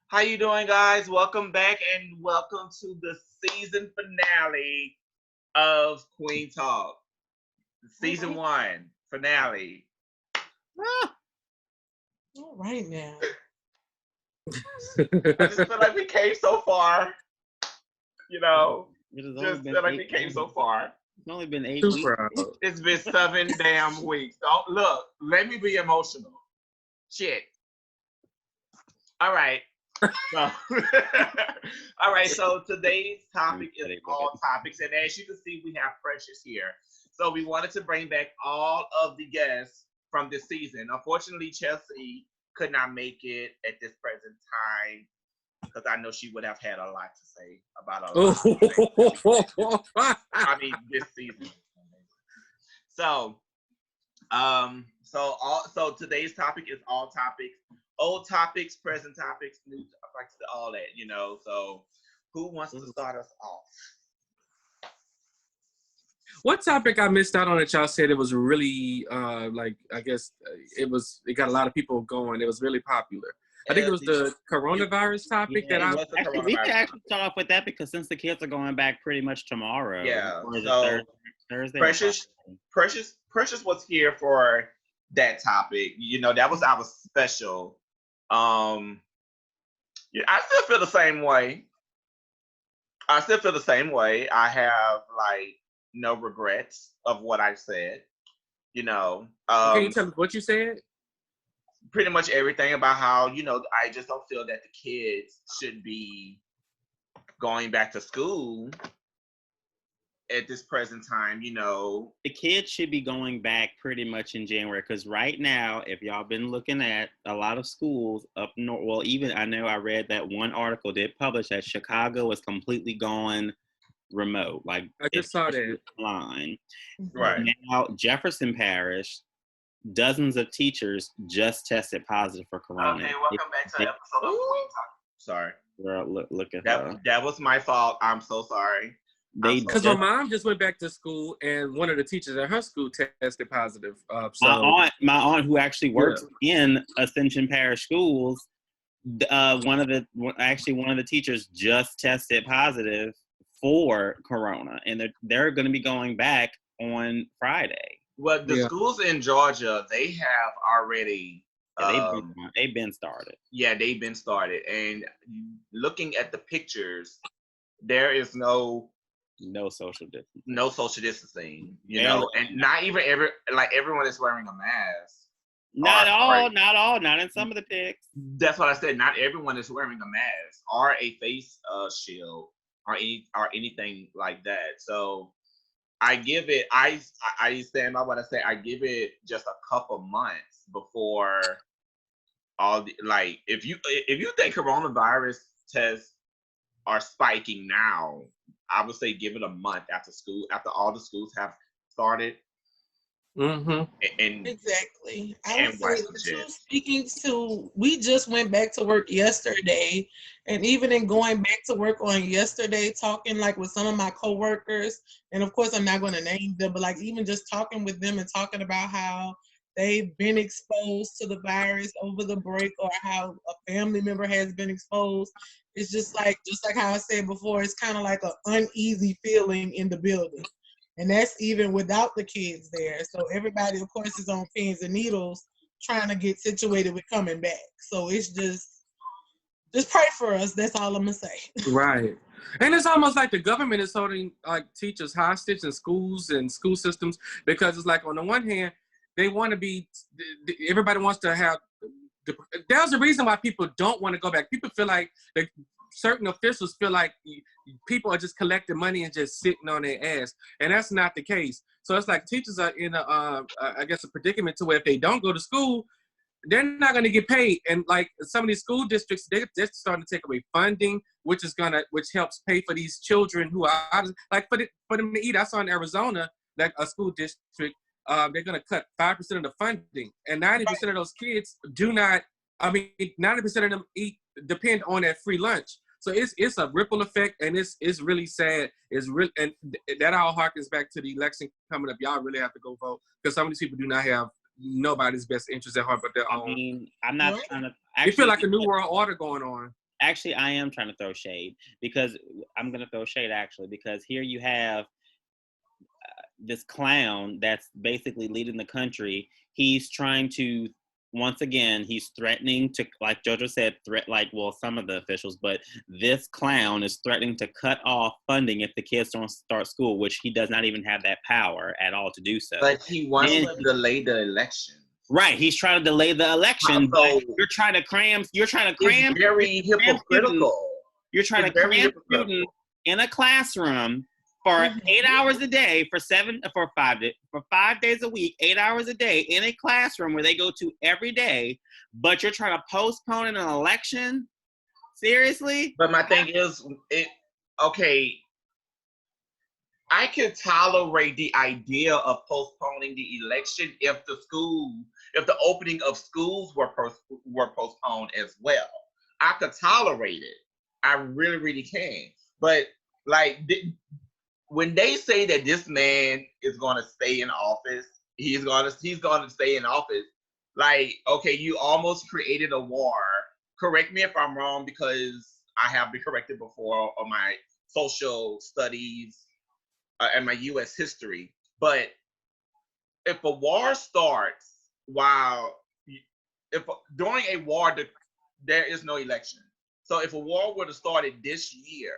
How you doing, guys? Welcome back and welcome to the season finale of Queen Talk. All Season right, one finale. Ah, all right now. I just feel like we came so far, you know. it has only Just been feel like eight. we came so far. It's only been 8 weeks. Super. It's been 7 damn weeks. Don't look. Let me be emotional. Shit. All right. So, all right. So today's topic is all topics, and as you can see, we have Precious here. So we wanted to bring back all of the guests from this season. Unfortunately, Chelsea could not make it at this present time because I know she would have had a lot to say about a lot of things that we went through. I mean, this season. So, so today's topic is all topics, old topics, present topics, new topics, all that, you know. So, who wants to start us off? What topic I missed out on that y'all said it was really I guess it got a lot of people going. It was really popular. I think it was the coronavirus topic Yeah, It was the actually, we can coronavirus. actually start off with that because since the kids are going back pretty much tomorrow, Yeah. or is it So Thursday or Precious, Friday? Precious was here for that topic. You know, that was our special. Um, yeah, I still feel the same way. I still feel the same way. I have like no regrets of what I said. You know, Can you tell me what you said? pretty much everything about how I just don't feel that the kids should be going back to school at this present time. The kids should be going back pretty much in January because right now, if y'all been looking at a lot of schools up north, well, even I know I read that one article did publish that Chicago is completely gone remote, like I just saw that. online. Right. Now, Jefferson Parish, dozens of teachers just tested positive for corona. Okay, welcome back to the episode of Queen Talk. Sorry. Girl, look at That her. that was my fault. I'm so sorry. They Because my mom just went back to school, and one of the teachers at her school tested positive. my aunt who actually works in Ascension Parish Schools, one of the teachers just tested positive for corona, and they're going to be going back on Friday. Well, the schools in Georgia, they have already. Yeah, they've been started. Yeah, they've been started, and looking at the pictures, there is no social distancing. No social distancing, and not even everyone is wearing a mask. Not all, not in some of the pics. That's what I said. Not everyone is wearing a mask or a face shield or anything like that. So I give it. I stand by what I say. I give it just a couple months before all the if you think coronavirus tests are spiking now, I would say give it a month after all the schools have started. Mm-hmm. And Exactly. I and would watch say some the shit. two speaking to, we just went back to work yesterday, and even in going back to work on yesterday, talking like with some of my coworkers, and of course I'm not going to name them, but like even just talking with them and talking about how they've been exposed to the virus over the break, or how a family member has been exposed. It's just like how I said before, it's kind of like an uneasy feeling in the building. And that's even without the kids there. So everybody, of course, is on pins and needles trying to get situated with coming back. So it's just pray for us. That's all I'm gonna say. Right. And it's almost like the government is holding like teachers hostage in schools and school systems, because it's like on the one hand, they want to be, everybody wants to have, there's a reason why people don't want to go back. People feel like certain officials feel like people are just collecting money and just sitting on their ass, and that's not the case. So it's like teachers are in I guess a predicament to where if they don't go to school, they're not going to get paid. And like some of these school districts, they're starting to take away funding, which helps pay for these children who are like for them to eat. I saw in Arizona, like a school district, they're going to cut 5% of the funding, and 90% of those kids do not. I mean, 90% of them depend on that free lunch. So it's a ripple effect, and it's really sad. It's real, and that all harkens back to the election coming up. Y'all really have to go vote, because some of these people do not have nobody's best interest at heart but their own. I mean, I'm not trying to. Actually, you feel like a new world order going on. Actually, I am trying to throw shade because I'm going to throw shade actually because here you have this clown that's basically leading the country. He's trying to, once again, he's threatening to, like Jojo said, some of the officials, but this clown is threatening to cut off funding if the kids don't start school, which he does not even have that power at all to do so. But he wants to delay the election. Right, he's trying to delay the election, but you're trying to cram. It's very hypocritical. You're trying to cram students in a classroom for 8 hours a day for 5 days a week, 8 hours a day in a classroom where they go to every day, but you're trying to postpone an election? Seriously? But my thing is, okay, I can tolerate the idea of postponing the election if the opening of schools were postponed as well. I could tolerate it. I really, really can. But like, when they say that this man is going to stay in office, he's going to stay in office. Like, okay, you almost created a war. Correct me if I'm wrong, because I have been corrected before on my social studies and my U.S. history. But if a war starts during a war, there is no election. So if a war would have started this year,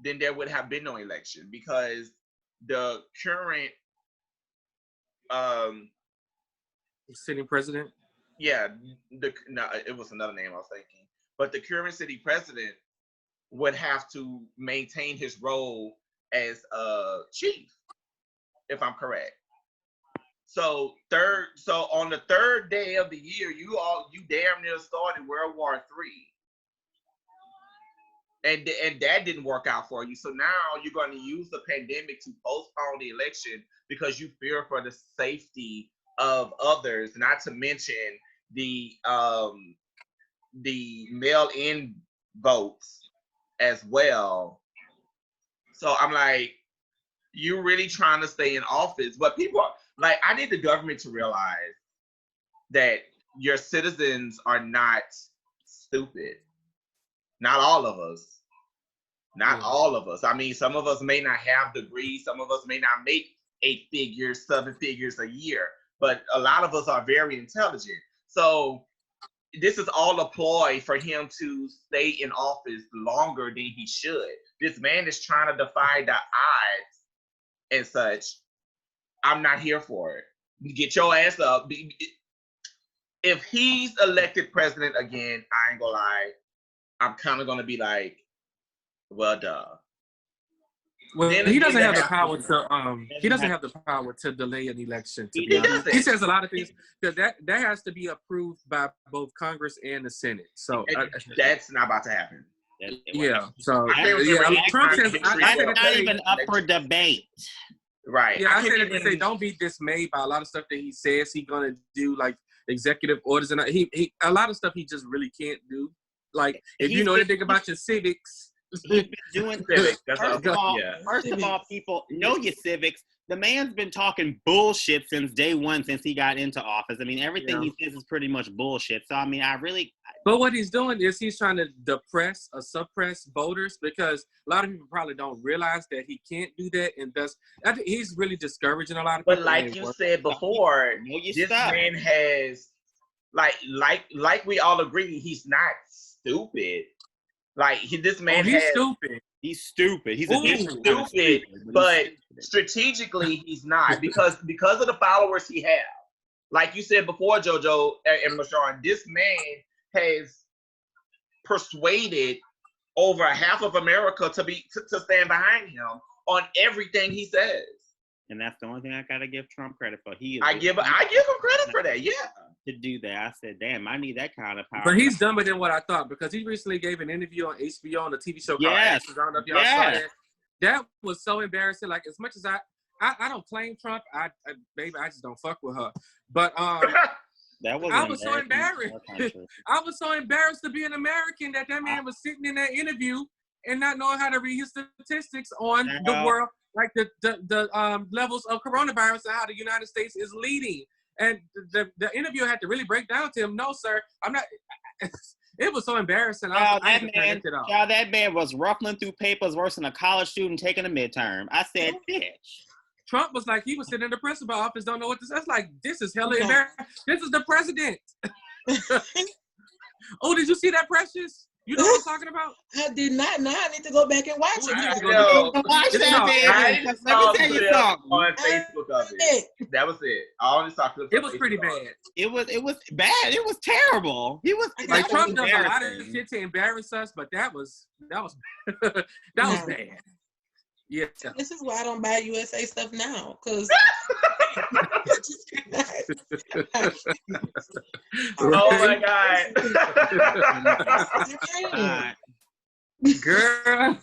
then there would have been no election because the current sitting president. Yeah, it was another name I was thinking. But the current city president would have to maintain his role as chief, if I'm correct. So on the third day of the year, you damn near started World War III. And that didn't work out for you. So now you're going to use the pandemic to postpone the election because you fear for the safety of others, not to mention the mail-in votes as well. So I'm like, you're really trying to stay in office. But people are like, I need the government to realize that your citizens are not stupid. Not all of us. Not all of us. I mean, some of us may not have degrees. Some of us may not make 8 figures, 7 figures a year. But a lot of us are very intelligent. So this is all a ploy for him to stay in office longer than he should. This man is trying to defy the odds and such. I'm not here for it. Get your ass up. If he's elected president again, I ain't gonna lie, I'm kind of gonna be like, well, duh. Well, he doesn't have the power to. He doesn't have the power to delay an election. To be honest, he says a lot of things because that has to be approved by both Congress and the Senate. So that's not about to happen. Yeah. So Trump says that's not even up for debate. Right. Yeah, I said it to say don't be dismayed by a lot of stuff that he says he's gonna do, like executive orders and he a lot of stuff he just really can't do. Like if you know anything about your civics. He's been doing civics. First of all, people know your civics. The man's been talking bullshit since day one, since he got into office. I mean, everything he says is pretty much bullshit. So, I mean, But what he's doing is he's trying to suppress voters because a lot of people probably don't realize that he can't do that. And thus, I think he's really discouraging a lot of people. But like you said before, this man has, like we all agree, he's not stupid. Like this man he's stupid. He's stupid. He's stupid, but strategically he's not because of the followers he has. Like you said before, JoJo and Mashawn, this man has persuaded over half of America to stand behind him on everything he says. And that's the only thing I gotta give Trump credit for. I give him credit for that. Yeah. To do that, I said, "Damn, I need that kind of power." But he's dumber than what I thought because he recently gave an interview on HBO on the TV show called Ashes. I don't know if y'all saw that. That was so embarrassing. Like as much as I don't claim Trump, baby, I just don't fuck with her. But that was I was so embarrassed. I was so embarrassed to be an American that man was sitting in that interview and not knowing how to read his statistics on the world. Like the levels of coronavirus and how the United States is leading. And the interviewer had to really break down to him, no, sir, I'm not. It was so embarrassing. Child, I had to turn that shit off. child, that man was ruffling through papers worse than a college student taking a midterm. I said, bitch. Trump was like, he was sitting in the principal office, don't know what to say. It's like, this is hella embarrassing. This is the president. Oh, did you see that, Precious? You know what I'm talking about? I did not. Now I need to go back and watch Ooh, it. you need to go know. Watch that, I man. just Let saw me tell you clips something. on Facebook of it. That was it. I only saw clips. It on was Facebook pretty of bad. It was bad. It was terrible. He was Like Trump does a lot of embarrassing. shit to embarrass us, but that was that was bad. Yeah. This is why I don't buy USA stuff now, because Oh my God. Girl.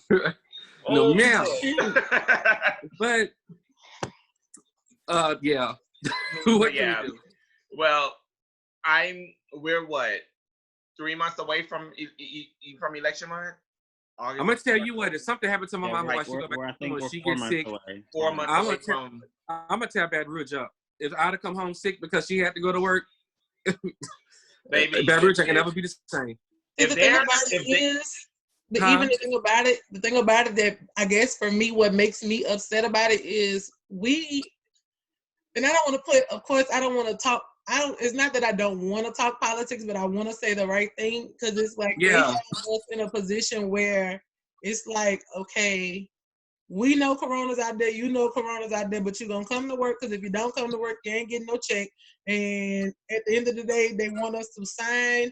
No, Oh, ma'am. shit. But yeah. What Yeah. can we do? Well, we're what, 3 months away from from election month? August, I'm gonna tell you what, if something happened to my Yeah, mama we're while she like- go back we're- I home think and we're she 4 gets months sick, away. 4 months I'm away gonna from. I'm gonna tear Baton Rouge up. If I'd have come home sick because she had to go to work, Baby, Baton Rouge can never be the same. If the thing they're- about it if they- is, Huh? even the thing about it that I guess for me, what makes me upset about it is and I don't want to put, of course, I don't want to talk. It's not that I don't want to talk politics, but I want to say the right thing, because it's like they have us in a position where it's like, okay, we know Corona's out there, you know Corona's out there, but you're gonna come to work, because if you don't come to work, you ain't getting no check. And at the end of the day, they want us to sign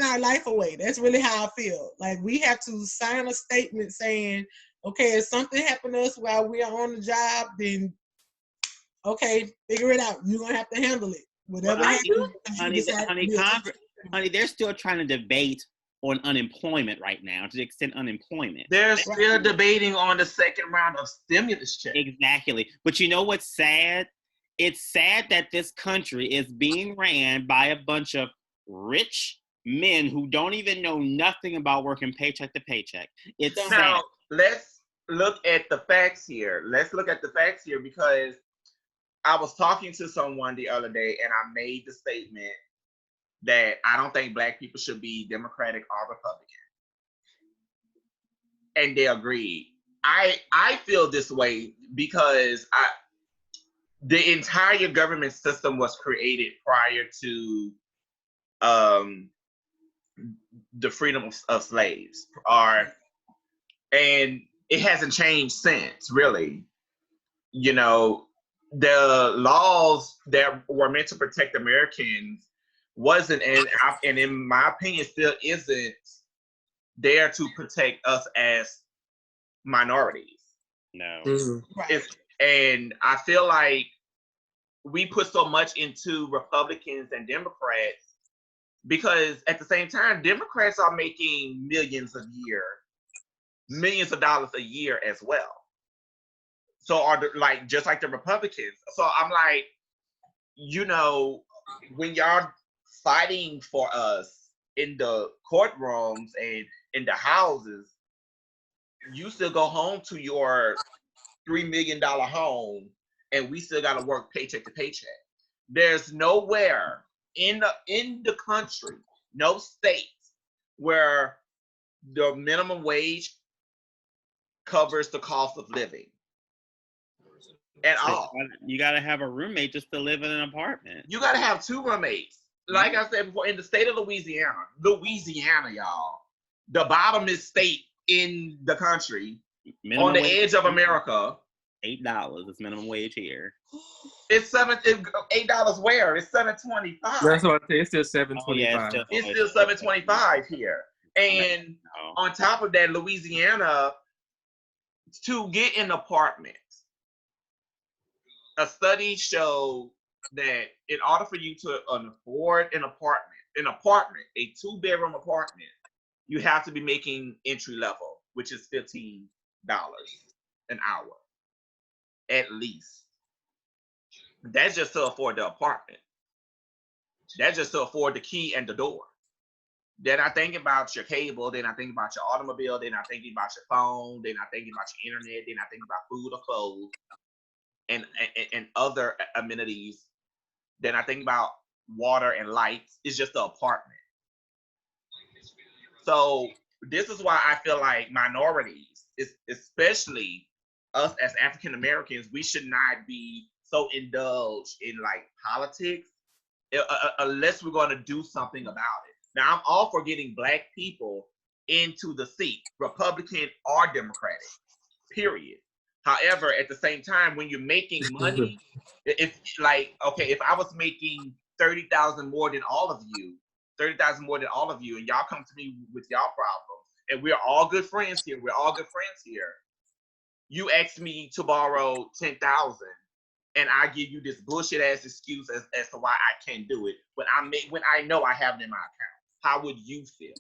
our life away. That's really how I feel. Like, we have to sign a statement saying, okay, if something happened to us while we are on the job, then okay, figure it out. You're gonna have to handle it. Whatever happens, honey, they're still trying to debate on unemployment right now, to extend unemployment. They're still debating on the second round of stimulus checks. Exactly. But you know what's sad? It's sad that this country is being ran by a bunch of rich men who don't even know nothing about working paycheck to paycheck. It's Now, sad. let's look at the facts here. Because I was talking to someone the other day, and I made the statement that I don't think Black people should be Democratic or Republican. And they agreed. I feel this way because the entire government system was created prior to the freedom of slaves, and it hasn't changed since, really. You know, the laws that were meant to protect Americans wasn't, and in my opinion, still isn't there to protect us as minorities. No. right. And I feel like we put so much into Republicans and Democrats because at the same time, Democrats are making millions of dollars a year as well. So just like the Republicans. So I'm like, when y'all fighting for us in the courtrooms and in the houses, you still go home to your $3 million home, and we still got to work paycheck to paycheck. There's nowhere in the country, no state, where the minimum wage covers the cost of living at all. You got to have a roommate just to live in an apartment. You got to have 2 roommates. Like I said before, in the state of Louisiana, y'all, the bottomest state in the country, on the edge of America. $8 is minimum wage here. It's $8 where? It's $7.25. That's what I say. It's still $7.25. It's still $7.25 here. And on top of that, Louisiana, to get an apartment, a study showed that in order for you to afford an apartment, a 2-bedroom apartment, you have to be making entry level, which is $15 an hour, at least. That's just to afford the apartment. That's just to afford the key and the door. Then I think about your cable, then I think about your automobile, then I think about your phone, then I think about your internet, then I think about food or clothes and other amenities. Then I think about water and lights. It's just the apartment. So this is why I feel like minorities, especially us as African Americans, we should not be so indulged in like politics unless we're going to do something about it. Now, I'm all for getting Black people into the seat, Republican or Democratic, period. However, at the same time, when you're making money, if like, okay, if I was making 30,000 more than all of you, 30,000 more than all of you, and y'all come to me with y'all problems, and we're all good friends here, you ask me to borrow 10,000, and I give you this bullshit ass excuse as to why I can't do it when I know I have it in my account. How would you feel?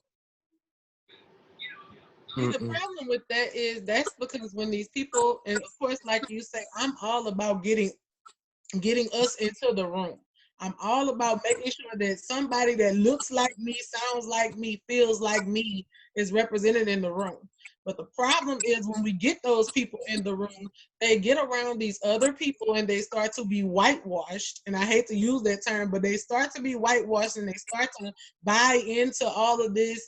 See, the problem with that is that's because when these people, and of course, like you say, I'm all about getting us into the room. I'm all about making sure that somebody that looks like me, sounds like me, feels like me is represented in the room. But the problem is when we get those people in the room, they get around these other people and they start to be whitewashed. And I hate to use that term, but they start to be whitewashed and they start to buy into all of this.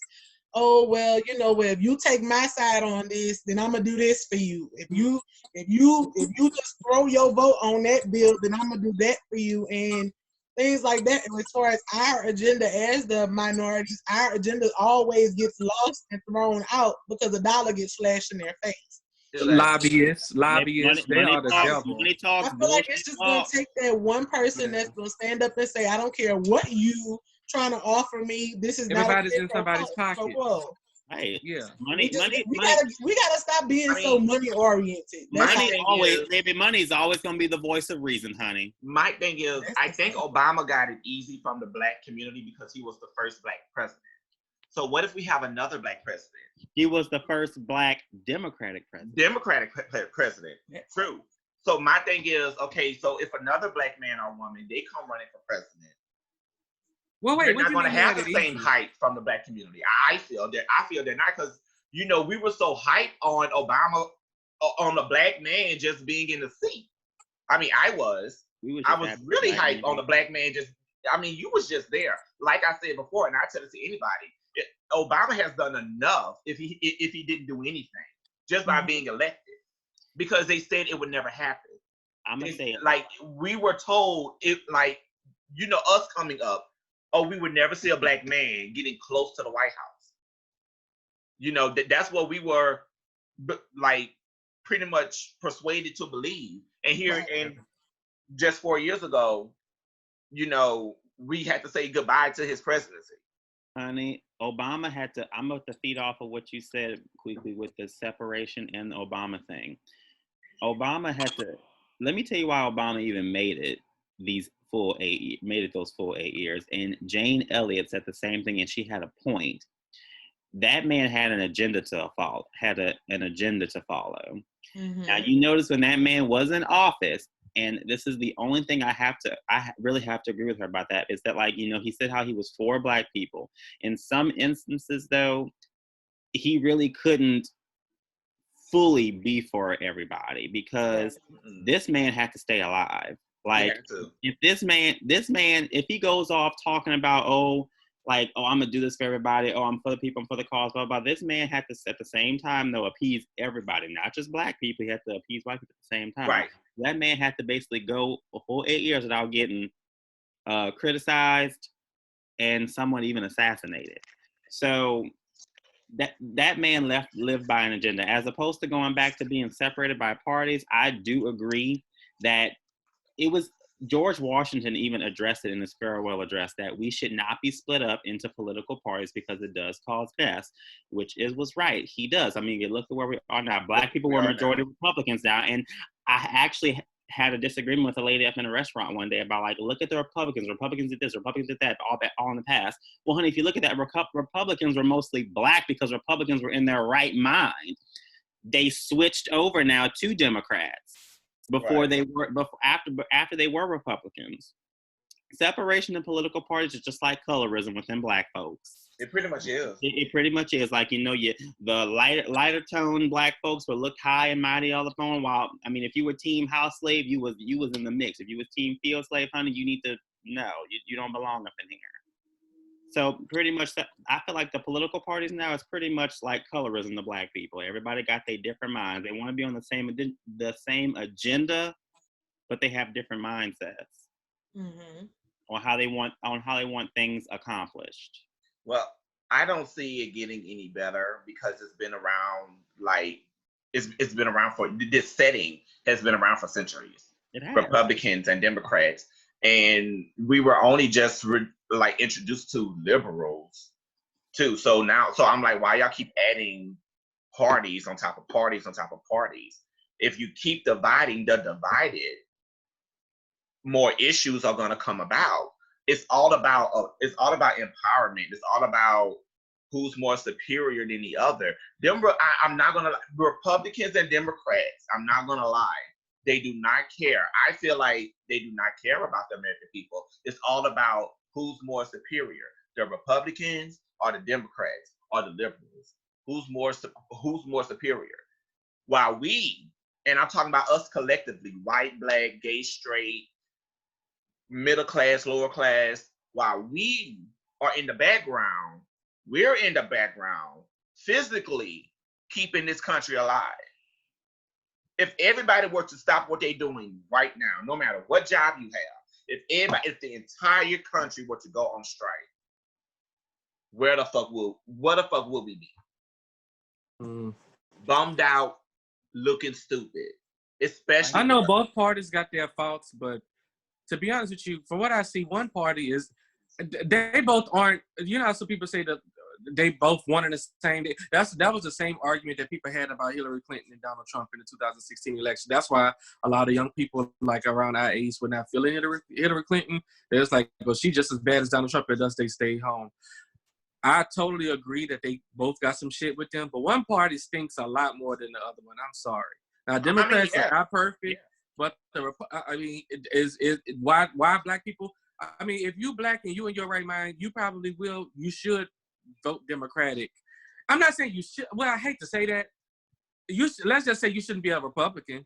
Oh, well, well, if you take my side on this, then I'm gonna do this for you. If you just throw your vote on that bill, then I'm gonna do that for you, and things like that. And as far as our agenda as the minorities, our agenda always gets lost and thrown out because a dollar gets slashed in their face. Lobbyists, they are the devil. I feel like it's just gonna take that one person that's gonna stand up and say, I don't care what you trying to offer me. This is everybody's in somebody's pocket. Right. Yeah. We gotta stop being so money oriented. Money is always gonna be the voice of reason, honey. My thing is, I think Obama got it easy from the Black community because he was the first Black president. So what if we have another Black president? He was the first Black Democratic president. President. True. So my thing is, okay, so if another Black man or woman, they come running for president, well, wait, they're not going to have the same hype from the Black community. I feel they're not, because we were so hyped on Obama, on the Black man just being in the seat. I mean, I was really hyped on the Black man you was just there. Like I said before, and I tell it to anybody, Obama has done enough if he didn't do anything just by being elected, because they said it would never happen. I'm gonna say it. Like we were told us coming up, we would never see a Black man getting close to the White House. That's what we were like pretty much persuaded to believe. And here, and just 4 years ago, we had to say goodbye to his presidency. Honey, Obama had to, I'm going to feed off of what you said quickly with the separation and the Obama thing. Obama had to, let me tell you why Obama even made it those full 8 years. And Jane Elliott said the same thing, and she had a point. That man had an agenda to follow, Mm-hmm. Now, you notice when that man was in office, and this is the only thing I really have to agree with her about that, is that, he said how he was for Black people. In some instances, though, he really couldn't fully be for everybody, because this man had to stay alive. If this man, if he goes off talking about, I'm gonna do this for everybody, I'm for the people, I'm for the cause, blah, blah, this man had to, at the same time, though, appease everybody, not just Black people. He had to appease White people at the same time. Right. That man had to basically go a full 8 years without getting criticized and someone even assassinated. So that man lived by an agenda, as opposed to going back to being separated by parties. I do agree that it was, George Washington even addressed it in his farewell address, that we should not be split up into political parties because it does cause deaths, which was right. He does. I mean, you look at where we are now. Black people were majority Republicans now. And I actually had a disagreement with a lady up in a restaurant one day about, look at the Republicans. Republicans did this, Republicans did that, all in the past. Well, honey, if you look at that, Republicans were mostly Black because Republicans were in their right mind. They switched over now to Democrats. After they were Republicans. Separation in political parties is just like colorism within Black folks. It pretty much is. It pretty much is. The lighter tone Black folks would look high and mighty all the phone. While, if you were team house slave, you was in the mix. If you was team field slave, honey, you need to know you don't belong up in here. So pretty much, I feel like the political parties now is pretty much like colorism to Black people. Everybody got their different minds. They want to be on the same agenda, but they have different mindsets on how they want things accomplished. Well, I don't see it getting any better because it's been around like it's been around for this setting has been around for centuries. It has. Republicans and Democrats, and we were only just like introduced to liberals too. So I'm like, why y'all keep adding parties on top of parties on top of parties? If you keep dividing the divided, more issues are going to come about. It's all about empowerment. It's all about who's more superior than the other. I'm not gonna Republicans and Democrats. I'm not gonna lie. They do not care. I feel like they do not care about the American people. It's all about who's more superior, the Republicans or the Democrats or the liberals. Who's more superior? While we, and I'm talking about us collectively, white, Black, gay, straight, middle class, lower class, while we are in the background, we're in the background physically keeping this country alive. If everybody were to stop what they're doing right now, no matter what job you have, if the entire country were to go on strike, what the fuck will we be? Bummed out, looking stupid. Especially I know both parties got their faults, but to be honest with you, from what I see, one party is they both aren't. You know, some people say that they both wanted the same. That was the same argument that people had about Hillary Clinton and Donald Trump in the 2016 election. That's why a lot of young people like around our age were not feeling Hillary Clinton. They're just like, well, she's just as bad as Donald Trump, and thus they stay home. I totally agree that they both got some shit with them, but one party stinks a lot more than the other one. I'm sorry. Now, Democrats are not perfect, but why Black people? I mean, if you Black and you in your right mind, you should vote Democratic. I'm not saying you should. Well, I hate to say that. Let's just say you shouldn't be a Republican,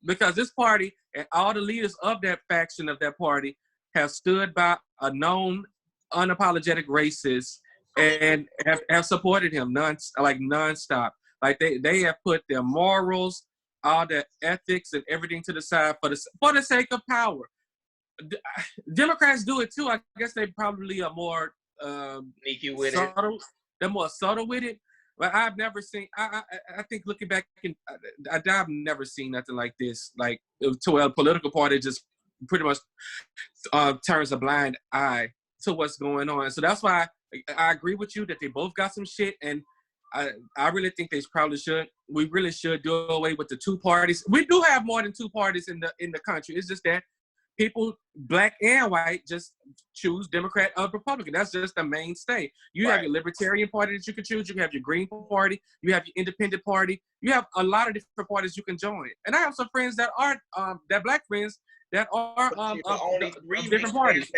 because this party and all the leaders of that faction of that party have stood by a known unapologetic racist and have supported him nonstop. Like they have put their morals, all their ethics and everything to the side for the sake of power. Democrats do it too. I guess they probably are more sneaky with subtle. They're more subtle with it. But I've never seen. I think looking back, I've never seen nothing like this. Like to a political party just pretty much turns a blind eye to what's going on. So that's why I agree with you that they both got some shit, and I really think they probably should. We really should do away with the two parties. We do have more than two parties in the country. It's just that people, Black and white, just choose Democrat or Republican. That's just the mainstay. You have your Libertarian Party that you can choose. You have your Green Party. You have your Independent Party. You have a lot of different parties you can join. And I have some friends that aren't, that Black friends that are different parties.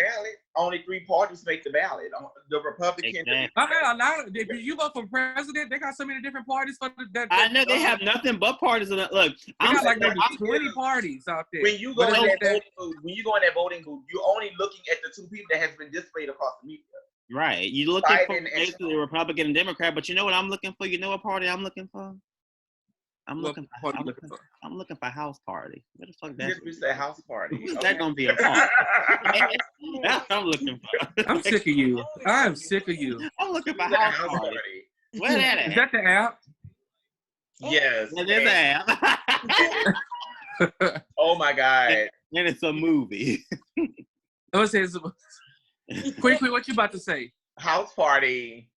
Only 3 parties make the ballot. The Republican. Exactly. If you vote for president, they got so many different parties for that. I know they have nothing but parties. Look, I'm got like maybe 20 parties out there. When you go in that voting booth, you're only looking at the 2 people that has been displayed across the media. Right. You're looking for basically Republican and Democrat, but you know what I'm looking for? You know what party I'm looking for? I'm looking for House Party. What the fuck that? You say House Party. Who's that gonna be a party? That's what I'm looking for. I'm sick of you. I'm sick of you. I'm looking for House Party. Where that at? Is that the app? Yes. It is an app. Oh my God. And it's a movie. I was saying, quickly, what you about to say? House Party.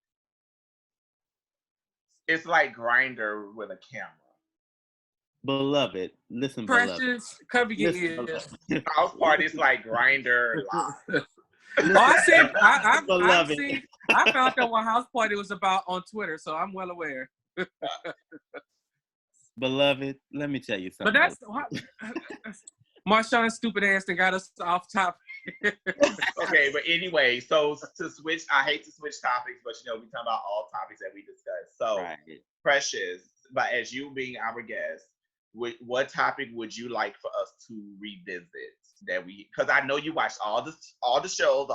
It's like Grindr with a camera. Beloved, listen, Precious, beloved. cover your ears. House Party's like Grindr live. I found out what House Party was about on Twitter, so I'm well aware. Beloved, let me tell you something. But that's Marshawn's stupid ass that got us off topic. Okay, but anyway, so to switch, I hate to switch topics, but we talk about all topics that we discussed. So, Precious, but as you being our guest, what topic would you like for us to revisit? that we, because I know you watched all the shows,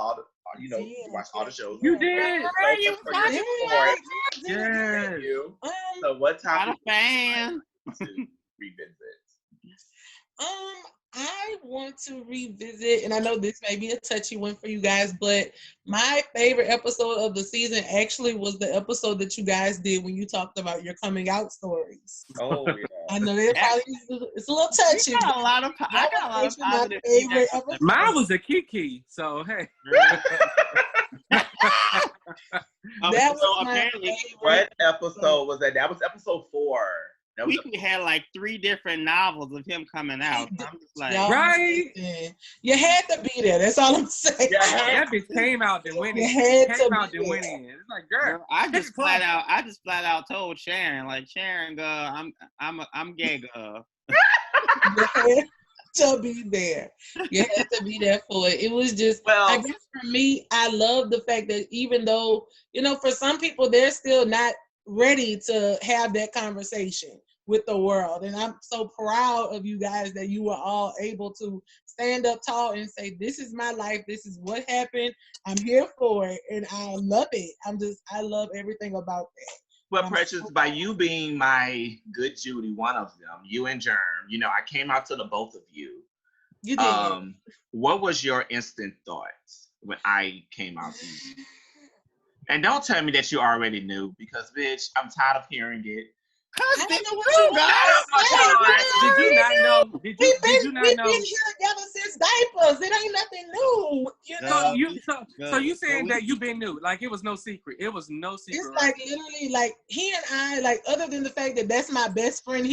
you watched all the shows. You did. So much for your support. Yes. Thank you. So what topic Not a fan. to revisit? I want to revisit, and I know this may be a touchy one for you guys, but my favorite episode of the season actually was the episode that you guys did when you talked about your coming out stories. Oh yeah. I know that probably it's a little touchy. I got a lot of positive favorite feedback. episode. Mine was a Kiki, so hey. That was So my apparently, favorite. What episode was that? That was episode 4. That was we had like 3 different novels of him coming out. So I'm just like, Y'all Right? listen. You had to be there. That's all I'm saying. Yeah. That bitch came out then went You in. had Came to out be then there. went in. It's like, girl, I just flat out. out told Sharon, like, Sharon, girl, I'm gay, girl. You had to be there. You had to be there for it. It was just, I guess for me, I love the fact that even though, for some people, they're still not ready to have that conversation with the world. And I'm so proud of you guys that you were all able to stand up tall and say, this is my life. This is what happened. I'm here for it. And I love it. I love everything about that. But Precious, by you being my good Judy, one of them, you and Germ, I came out to the both of you. You did. What was your instant thoughts when I came out to you? And don't tell me that you already knew, because bitch, I'm tired of hearing it. I don't know what you Did you not know? Did you not know? We've been here together since diapers. It ain't nothing new. So you saying that you've been new? Like it was no secret. It was no secret. It's like literally like he and I, like, other than the fact that that's my best friend,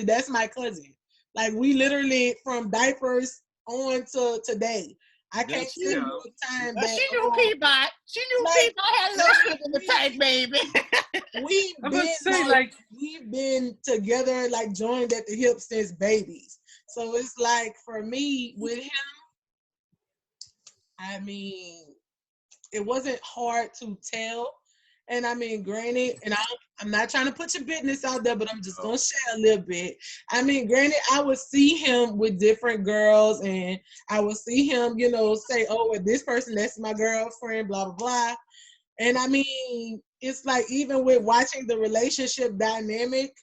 that's my cousin. Like we literally from diapers on to today. I can't tell you what time that She knew Peabody. She knew Peabody had a little shit in the tank, baby. We've been together, like joined at the hip since babies. So it's like for me with him, I mean, it wasn't hard to tell. And I mean, granted, and I'm not trying to put your business out there, but I'm just gonna share a little bit. I mean, granted, I would see him with different girls, and I would see him, say, "Oh, with this person, that's my girlfriend," blah blah blah. And I mean, it's like even with watching the relationship dynamic,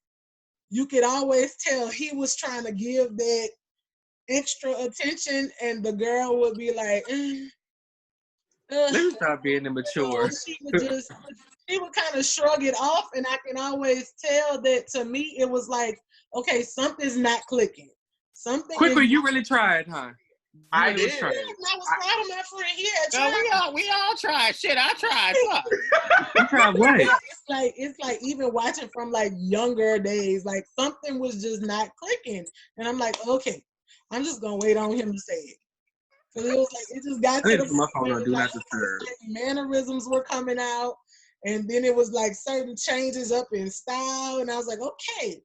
you could always tell he was trying to give that extra attention, and the girl would be like, Let me stop being immature. She would kind of shrug it off, and I can always tell that to me it was like, okay, something's not clicking. Quicker, you really tried, huh? I did. I was proud of my friend. He had tried. We all tried. Shit, I tried. Fuck. You tried what? It's like even watching from like younger days, like something was just not clicking, and I'm like, okay, I'm just gonna wait on him to say it. Because it was like it just got to the point where like, mannerisms were coming out, and then it was like certain changes up in style, and I was like, okay,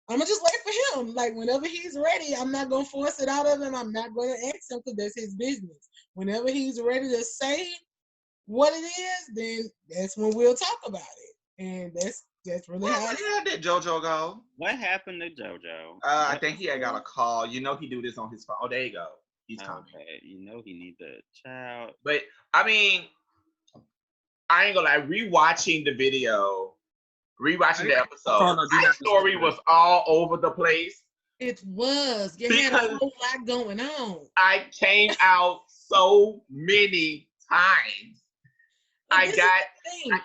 I'm gonna just wait for him. Like whenever he's ready, I'm not gonna force it out of him. I'm not gonna ask him because that's his business. Whenever he's ready to say what it is, then that's when we'll talk about it. And that's really how did JoJo go? What happened to JoJo? I think he had got a call. He do this on his phone. Oh, there you go. He's coming. Okay, he needs a child. But I mean, I ain't gonna lie. Rewatching the episode, my story was all over the place. it was. You had a whole lot going on. I came out so many times.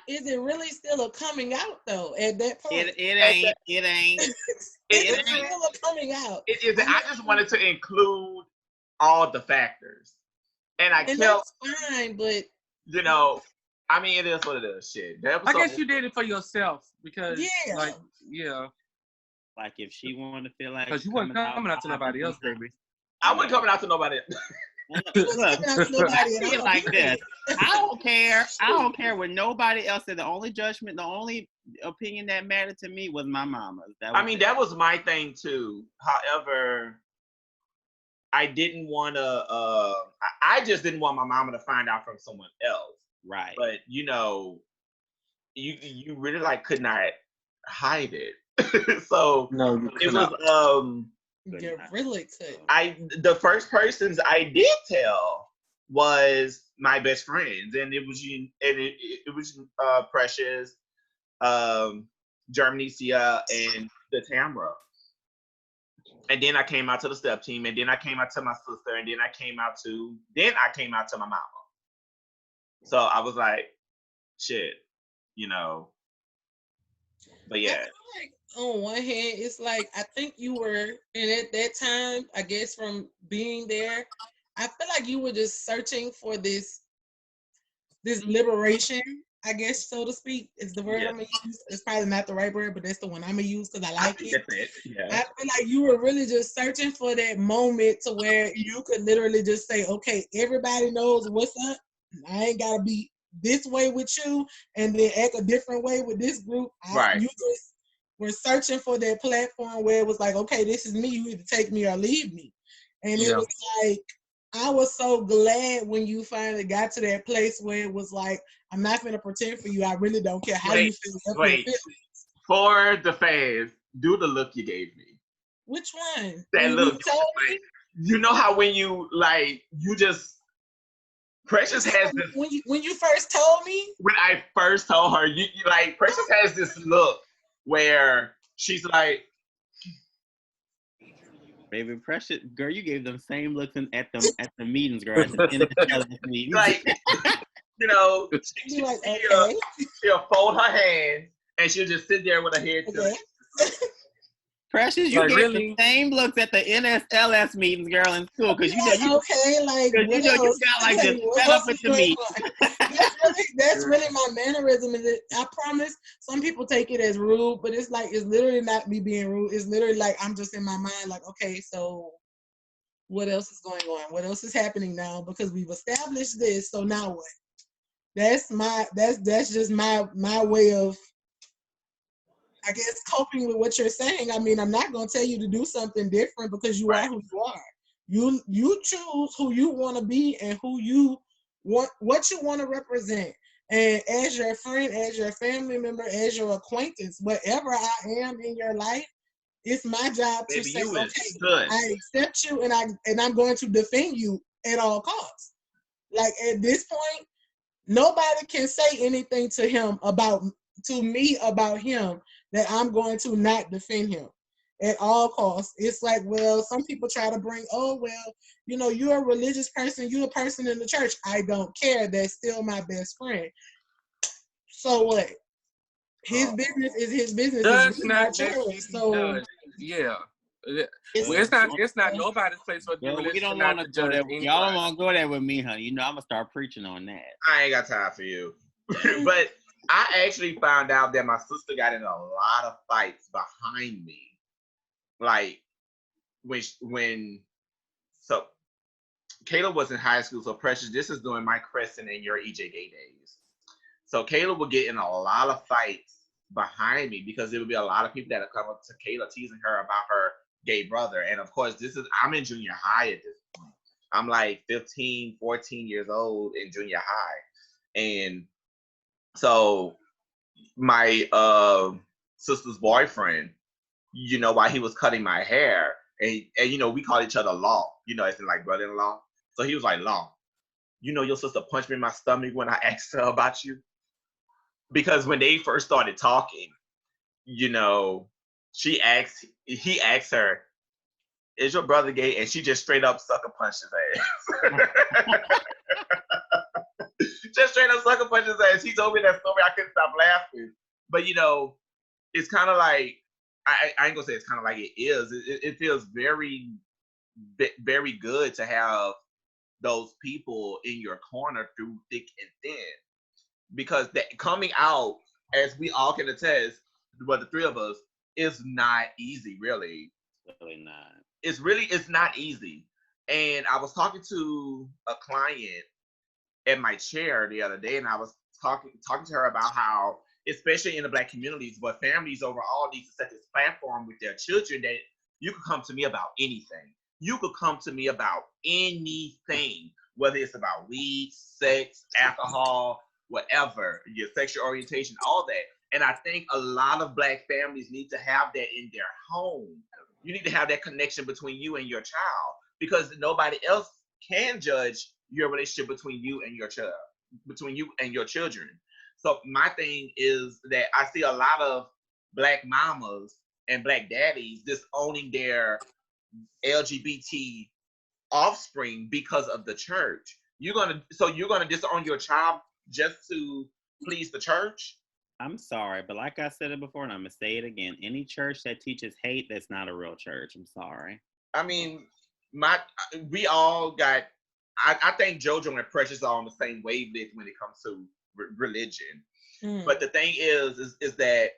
Is it really still a coming out though? At that point, It ain't. It's still a coming out. It is. I just wanted to include all the factors, and that's fine, but I mean, it is what it is. Shit. I guess you did it for yourself because, like if she wanted to feel like, because you weren't coming out to nobody else, baby. I wasn't coming out to nobody else. Look, I see it like this. I don't care what nobody else said. The only opinion that mattered to me was my mama's. That was my thing too. However, I didn't want to. I just didn't want my mama to find out from someone else. Right. But you really could not hide it. So no, it was You really could. The first persons I did tell was my best friends, and it was Precious, Germanicia, and the Tamra. And then I came out to the step team, and then I came out to my sister, and then I came out to my mama. So I was like, shit, you know. But yeah. I feel like on one hand, it's like I think you were, and at that time, I guess from being there, I feel like you were just searching for this liberation, I guess, so to speak, is the word I'm gonna use. It's probably not the right word, but that's the one I'm gonna use because I like it. That's it. Yeah. I feel like you were really just searching for that moment to where you could literally just say, okay, everybody knows what's up. I ain't gotta be this way with you and then act a different way with this group. Right. You just were searching for that platform where it was like, okay, this is me. You either take me or leave me. And it was like, I was so glad when you finally got to that place where it was like, I'm not going to pretend for you. I really don't care how you feel. Wait. For the fans, do the look you gave me. Which one? That look. You know how when you, like, you just, Precious has this. When you first told me? When I first told her, you like, Precious has this look where she's like, baby, Precious, girl, you gave them same looks at the meetings, girl. At the meetings. Like, you know, she'll fold her hands and she'll just sit there with her head to Precious, you gave the same looks at the NSLS meetings, girl, in school, because you know you got like this set up with the meet. That's really my mannerism. I promise some people take it as rude, but it's like, it's literally not me being rude. It's literally like, I'm just in my mind like, okay, so what else is going on? What else is happening now? Because we've established this, so now what? That's just my way of, I guess, coping with what you're saying. I mean, I'm not going to tell you to do something different because you are who you are. You choose who you want to be and who you want, what you want to represent. And as your friend, as your family member, as your acquaintance, whatever I am in your life, it's my job to say, okay, I accept you and I'm going to defend you at all costs. Like, at this point, nobody can say anything to me about him that I'm going to not defend him at all costs. It's like, well, some people try to bring, oh, well, you know, you're a religious person, you're a person in the church. I don't care. That's still my best friend. So what? His business is his business. It's not yours. So yeah. It's not nobody's place for we don't want to go there. Y'all don't want to go there with me, honey. You know, I'm gonna start preaching on that. I ain't got time for you. But I actually found out that my sister got in a lot of fights behind me. Like so Kayla was in high school, so Precious, this is during my Crescent and your EJA days. So Kayla would get in a lot of fights behind me because there would be a lot of people that would come up to Kayla teasing her about her gay brother. And of course, I'm in junior high at this point. I'm like 15, 14 years old in junior high. And so my sister's boyfriend, you know, while he was cutting my hair, and you know, we call each other Law, you know, as in like brother-in-law. So he was like, Law, you know, your sister punched me in my stomach when I asked her about you. Because when they first started talking, you know, he asked her, is your brother gay? And she just straight up sucker punched his ass. Just straight up sucker punched his ass. He told me that story. I couldn't stop laughing. But, you know, it's kind of like, I ain't gonna say it's kind of like it is. It feels very, very good to have those people in your corner through thick and thin. Because that coming out, as we all can attest, but the three of us, is not easy, really. Really not. It's not easy. And I was talking to a client at my chair the other day, and I was talking to her about how, especially in the Black communities, but families overall need to set this platform with their children that you could come to me about anything. You could come to me about anything, whether it's about weed, sex, alcohol, whatever, your sexual orientation, all that. And I think a lot of Black families need to have that in their home. You need to have that connection between you and your child, because nobody else can judge your relationship between you and your child, between you and your children. So my thing is that I see a lot of Black mamas and Black daddies disowning their LGBT offspring because of the church. You're gonna disown your child just to please the church? I'm sorry, but like I said it before, and I'm gonna say it again. Any church that teaches hate, that's not a real church. I'm sorry. I mean, we all got. I think JoJo and Precious are on the same wavelength when it comes to religion. But the thing is that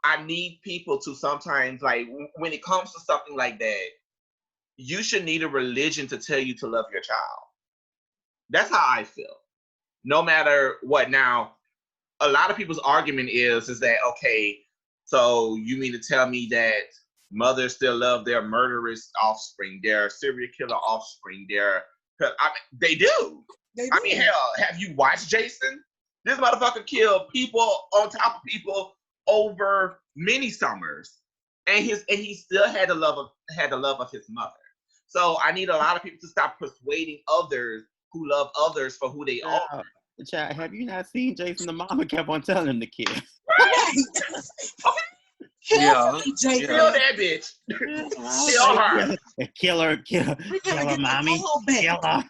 I need people to sometimes, like, when it comes to something like that, you should need a religion to tell you to love your child. That's how I feel. No matter what. Now, a lot of people's argument is that, okay, so you mean to tell me that mothers still love their murderous offspring, their serial killer offspring, they do. I mean, hell, have you watched Jason? This motherfucker killed people on top of people over many summers, and he still had the love of his mother. So I need a lot of people to stop persuading others who love others for who they are. Child, have you not seen Jason? The mama kept on telling him to kill. Right. Kill that bitch. Kill her. Kill her, mommy. Kill her.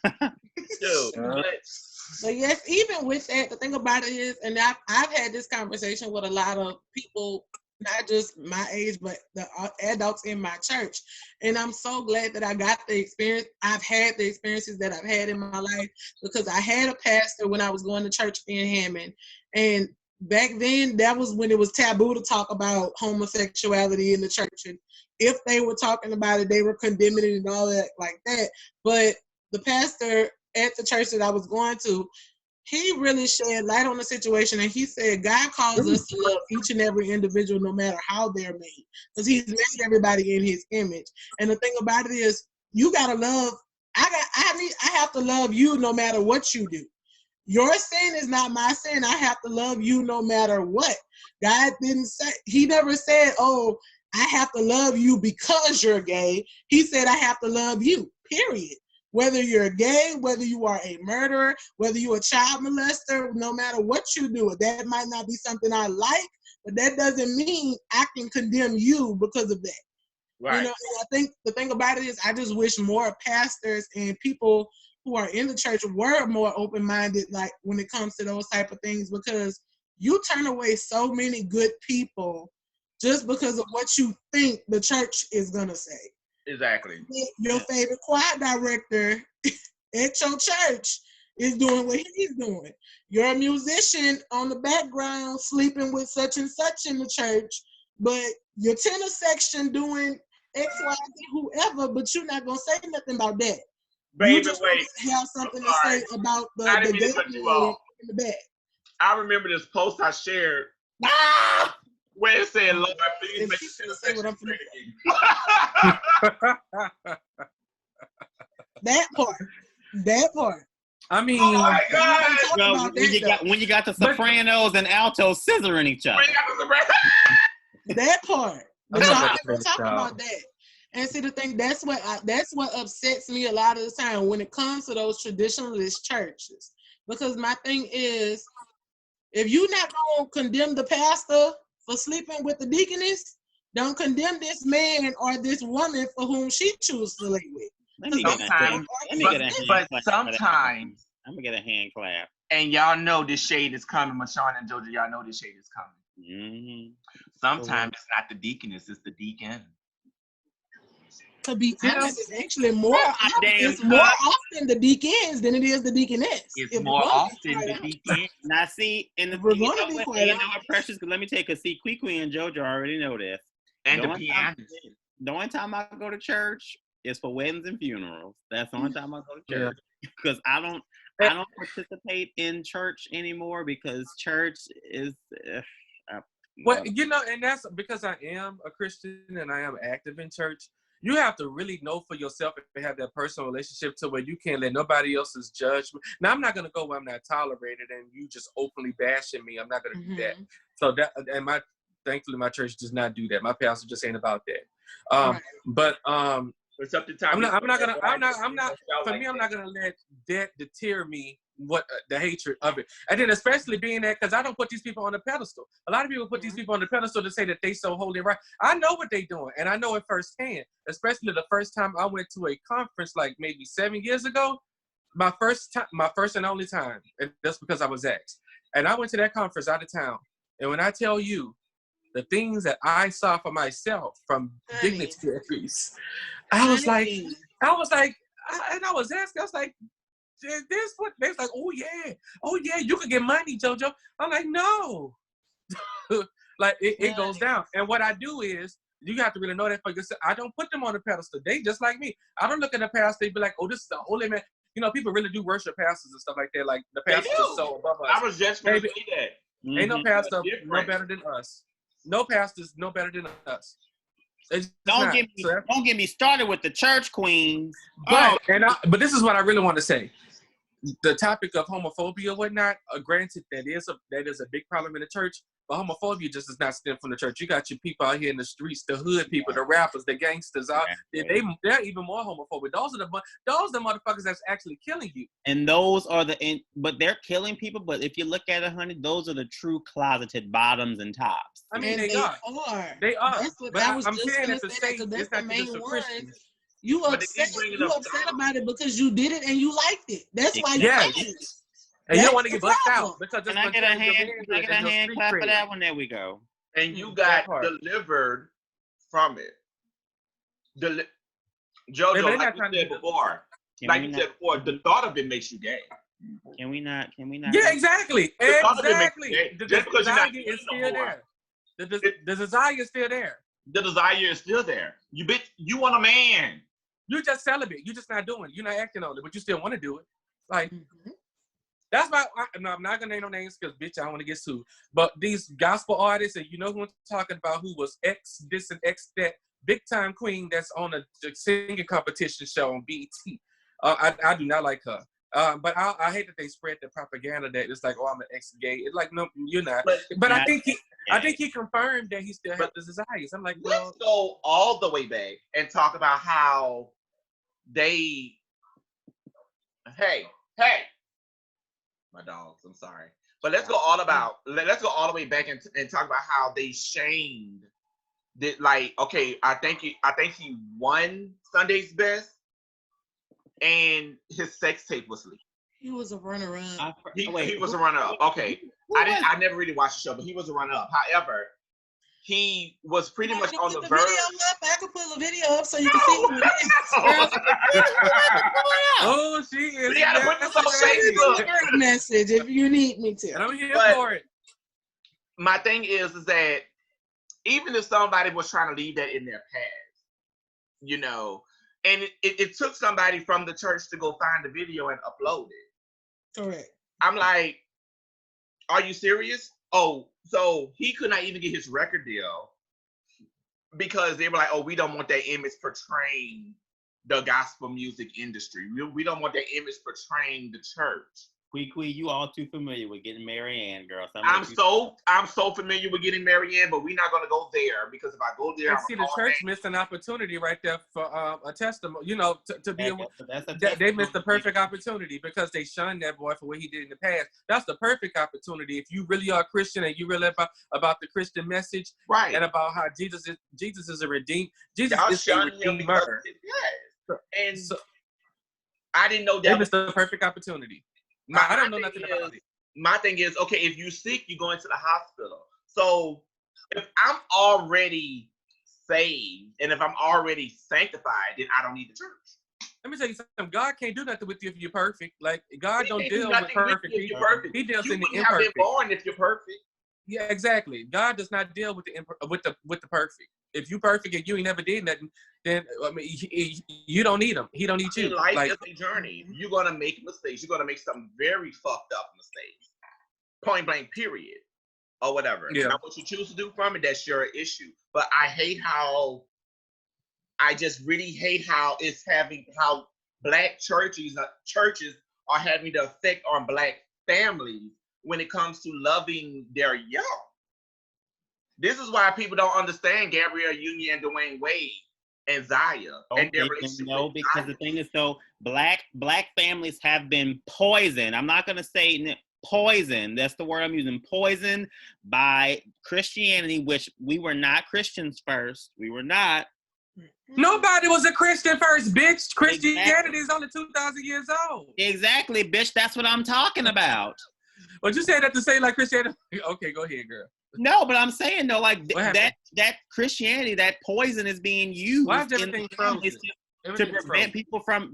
But yes, even with that, the thing about it is, and I've had this conversation with a lot of people, not just my age, but the adults in my church. And I'm so glad that I got the experience. I've had the experiences that I've had in my life, because I had a pastor when I was going to church in Hammond. And back then, that was when it was taboo to talk about homosexuality in the church. And if they were talking about it, they were condemning it and all that like that. But the pastor at the church that I was going to, he really shed light on the situation, and he said God calls us to love each and every individual no matter how they're made, because he's made everybody in his image. And the thing about it is, you gotta love. I have to love you no matter what you do. Your sin is not my sin. I have to love you no matter what. God didn't say, he never said, oh, I have to love you because you're gay. He said, I have to love you, period. Whether you're gay, whether you are a murderer, whether you're a child molester, no matter what you do, that might not be something I like, but that doesn't mean I can condemn you because of that. Right. You know, and I think the thing about it is, I just wish more pastors and people who are in the church were more open-minded, like when it comes to those type of things, because you turn away so many good people just because of what you think the church is gonna say. Exactly. Your favorite choir director at your church is doing what he's doing. You're a musician on the background sleeping with such and such in the church, but your tenor section doing X, Y, Z, whoever, but you're not gonna say nothing about that. Baby, you just wait. Have something to say about the in the back. I remember this post I shared where it said, Lord, please make tenor section great again. That part. I mean, oh my God. Well, when you got the sopranos and altos scissoring each other. That part. But y'all never talk about that. And see, the thing, that's what upsets me a lot of the time when it comes to those traditionalist churches. Because my thing is, if you're not going to condemn the pastor for sleeping with the deaconess, don't condemn this man or this woman for whom she chooses to lay with. Sometimes, sometimes, I'm gonna get a hand clap. And y'all know this shade is coming, Mashawn and Jojo. Y'all know this shade is coming. Mm-hmm. Sometimes it's not the deaconess; it's the deacon. To be honest, it's actually more often the deacons than it is the deaconess. It's more often the deacon. Now, see, in the Precious, let me take a seat. Kween and JoJo already know this. And the pianist. The only time I go to church is for weddings and funerals. That's the only time I go to church, because I don't participate in church anymore, because church is. Well, you know, and that's because I am a Christian and I am active in church. You have to really know for yourself and have that personal relationship to where you can't let nobody else's judgment. Now, I'm not going to go where I'm not tolerated and you just openly bashing me. I'm not going to do that. So thankfully my church does not do that. My pastor just ain't about that. Right. But It's up to time. I'm not for me, I'm not gonna let that deter me what the hatred of it. And then especially being that, because I don't put these people on the pedestal. A lot of people put these people on the pedestal to say that they so holy and right. I know what they doing, and I know it firsthand. Especially the first time I went to a conference, like maybe 7 years ago. My first and only time, and that's because I was asked. And I went to that conference out of town. And when I tell you the things that I saw for myself from dignitaries, I was like, and I was asking, I was like, this what they was like, oh yeah, you could get money, JoJo. I'm like, no. Like it goes down. And what I do is, you have to really know that for yourself. I don't put them on the pedestal. They just like me. I don't look at the pastor, they be like, oh, this is the holy man. You know, people really do worship pastors and stuff like that. Like the pastors are so above us. I was just going to say that. Ain't no pastor no better than us. No pastors no better than us. Don't get me started with the church queens. But this is what I really want to say. The topic of homophobia, whatnot. Granted, that is a big problem in the church. But homophobia just does not stem from the church. You got your people out here in the streets, the hood people, the rappers, the gangsters. They're even more homophobic. Those are the motherfuckers that's actually killing you. And those are but they're killing people. But if you look at it, honey, those are the true closeted bottoms and tops. I mean, they are. They are. I'm saying it's the main one. You upset about it because you did it and you liked it. That's why you like it. And you don't want to get bucked out because can I get a hand clap for that one? There we go. And you got delivered from it. JoJo, like you said before, the thought of it makes you gay. Can we not? Yeah, exactly. Exactly. The desire is still there. The desire is still there. The desire is still there. You want a man. You just celibate. You're just not doing it. You're not acting on it, but you still want to do it. Like, that's why I'm not going to name no names because, bitch, I don't want to get sued. But these gospel artists, and you know who I'm talking about, who was X this and X that, big time queen that's on a singing competition show on BET. I do not like her. But I hate that they spread the propaganda that it's like, oh, I'm an ex-gay. It's like, no, you're not. But I think he confirmed that he still has the desires. I'm like, well, let's go all the way back and talk about how they. Hey, my dogs. I'm sorry, but let's go all the way back and talk about how they shamed. That, like, okay, I think he won Sunday's Best. And his sex tape was leaked. He was a runner-up. He was a runner-up. Okay, I never really watched the show, but he was a runner-up. However, he was pretty much on the verge. I can put the video up so you can see who it is. Oh, she is. We gotta put this on Facebook. Message if you need me to. And I'm here for it. My thing is that even if somebody was trying to leave that in their past, you know. And it took somebody from the church to go find the video and upload it. Correct. I'm like, are you serious? Oh, so he could not even get his record deal because they were like, oh, we don't want that image portraying the gospel music industry. We don't want that image portraying the church. Kween, you all too familiar with getting Marianne, girl. I'm so familiar with getting Marianne, but we're not gonna go there because if I go there, I see the church missed an opportunity right there for a testimony. You know, to be they missed the perfect opportunity because they shunned that boy for what he did in the past. That's the perfect opportunity if you really are a Christian and you really about the Christian message, right? And about how Jesus is a redeemed. Jesus is a redeemer. Yes. And so, I didn't know that. They missed the perfect opportunity. I don't know nothing about it. My thing is, okay, if you're sick, you go into the hospital. So if I'm already saved and if I'm already sanctified, then I don't need the church. Let me tell you something. God can't do nothing with you if you're perfect. Like, God don't deal with perfect people. He deals in the imperfect. You wouldn't have been born if you're perfect. Yeah, exactly. God does not deal with the perfect. If you perfect and you ain't never did nothing, then I mean, you don't need him. He don't need you. Life is a journey. You're gonna make mistakes. You're gonna make some very fucked up mistakes. Point blank. Period. Or whatever. Yeah. Now, what you choose to do from it, that's your issue. But I just really hate how black churches are having the effect on black families when it comes to loving their young. This is why people don't understand Gabrielle Union, Dwayne Wade, and Zaya. And their relationship. No, because the thing is, though, black families have been poisoned. I'm not gonna say poisoned. That's the word I'm using. Poisoned by Christianity, which we were not Christians first. We were not. Nobody was a Christian first, bitch. Christianity is only 2,000 years old. Exactly, bitch. That's what I'm talking about. But you said that to say like Christianity. Okay, go ahead, girl. No, but I'm saying though, like that Christianity, that poison is being used in families to prevent people from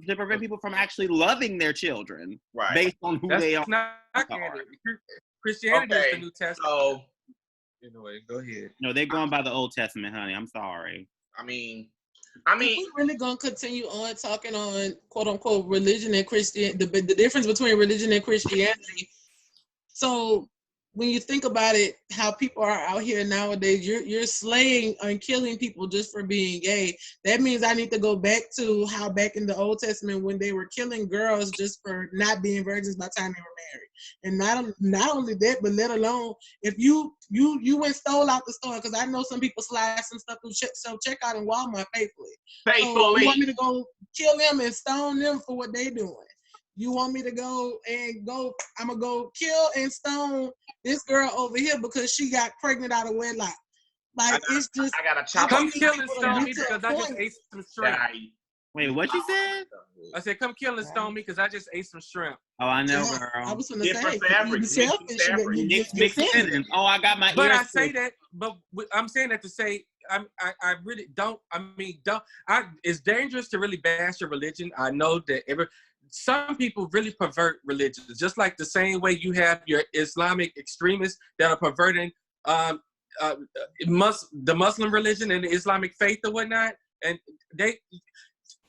actually loving their children, right? Based on who they are. Christianity is the New Testament. So, anyway, go ahead. No, they're going by the Old Testament, honey. I'm sorry. I mean, we're really gonna continue on talking on quote unquote religion and Christian, the difference between religion and Christianity. So when you think about it, how people are out here nowadays, you're slaying and killing people just for being gay. That means I need to go back to how back in the Old Testament when they were killing girls just for not being virgins by the time they were married. And not only that, but let alone if you went stole out the store, because I know some people slide some stuff through self-checkout in Walmart faithfully. So you want me to go kill them and stone them for what they doing? You want me to I'm going to go kill and stone this girl over here because she got pregnant out of wedlock. Like, it's just... I got to chop Come kill and stone me because I just ate some shrimp. Wait, what you said? I said, come kill and stone me because I just ate some shrimp. Oh, I know, girl. I was going to say, mixed feelings. Oh, I got my But I say that, but I'm saying that to say, I really don't, it's dangerous to really bash your religion. I know that some people really pervert religions, just like the same way you have your Islamic extremists that are perverting the Muslim religion and the Islamic faith or whatnot. And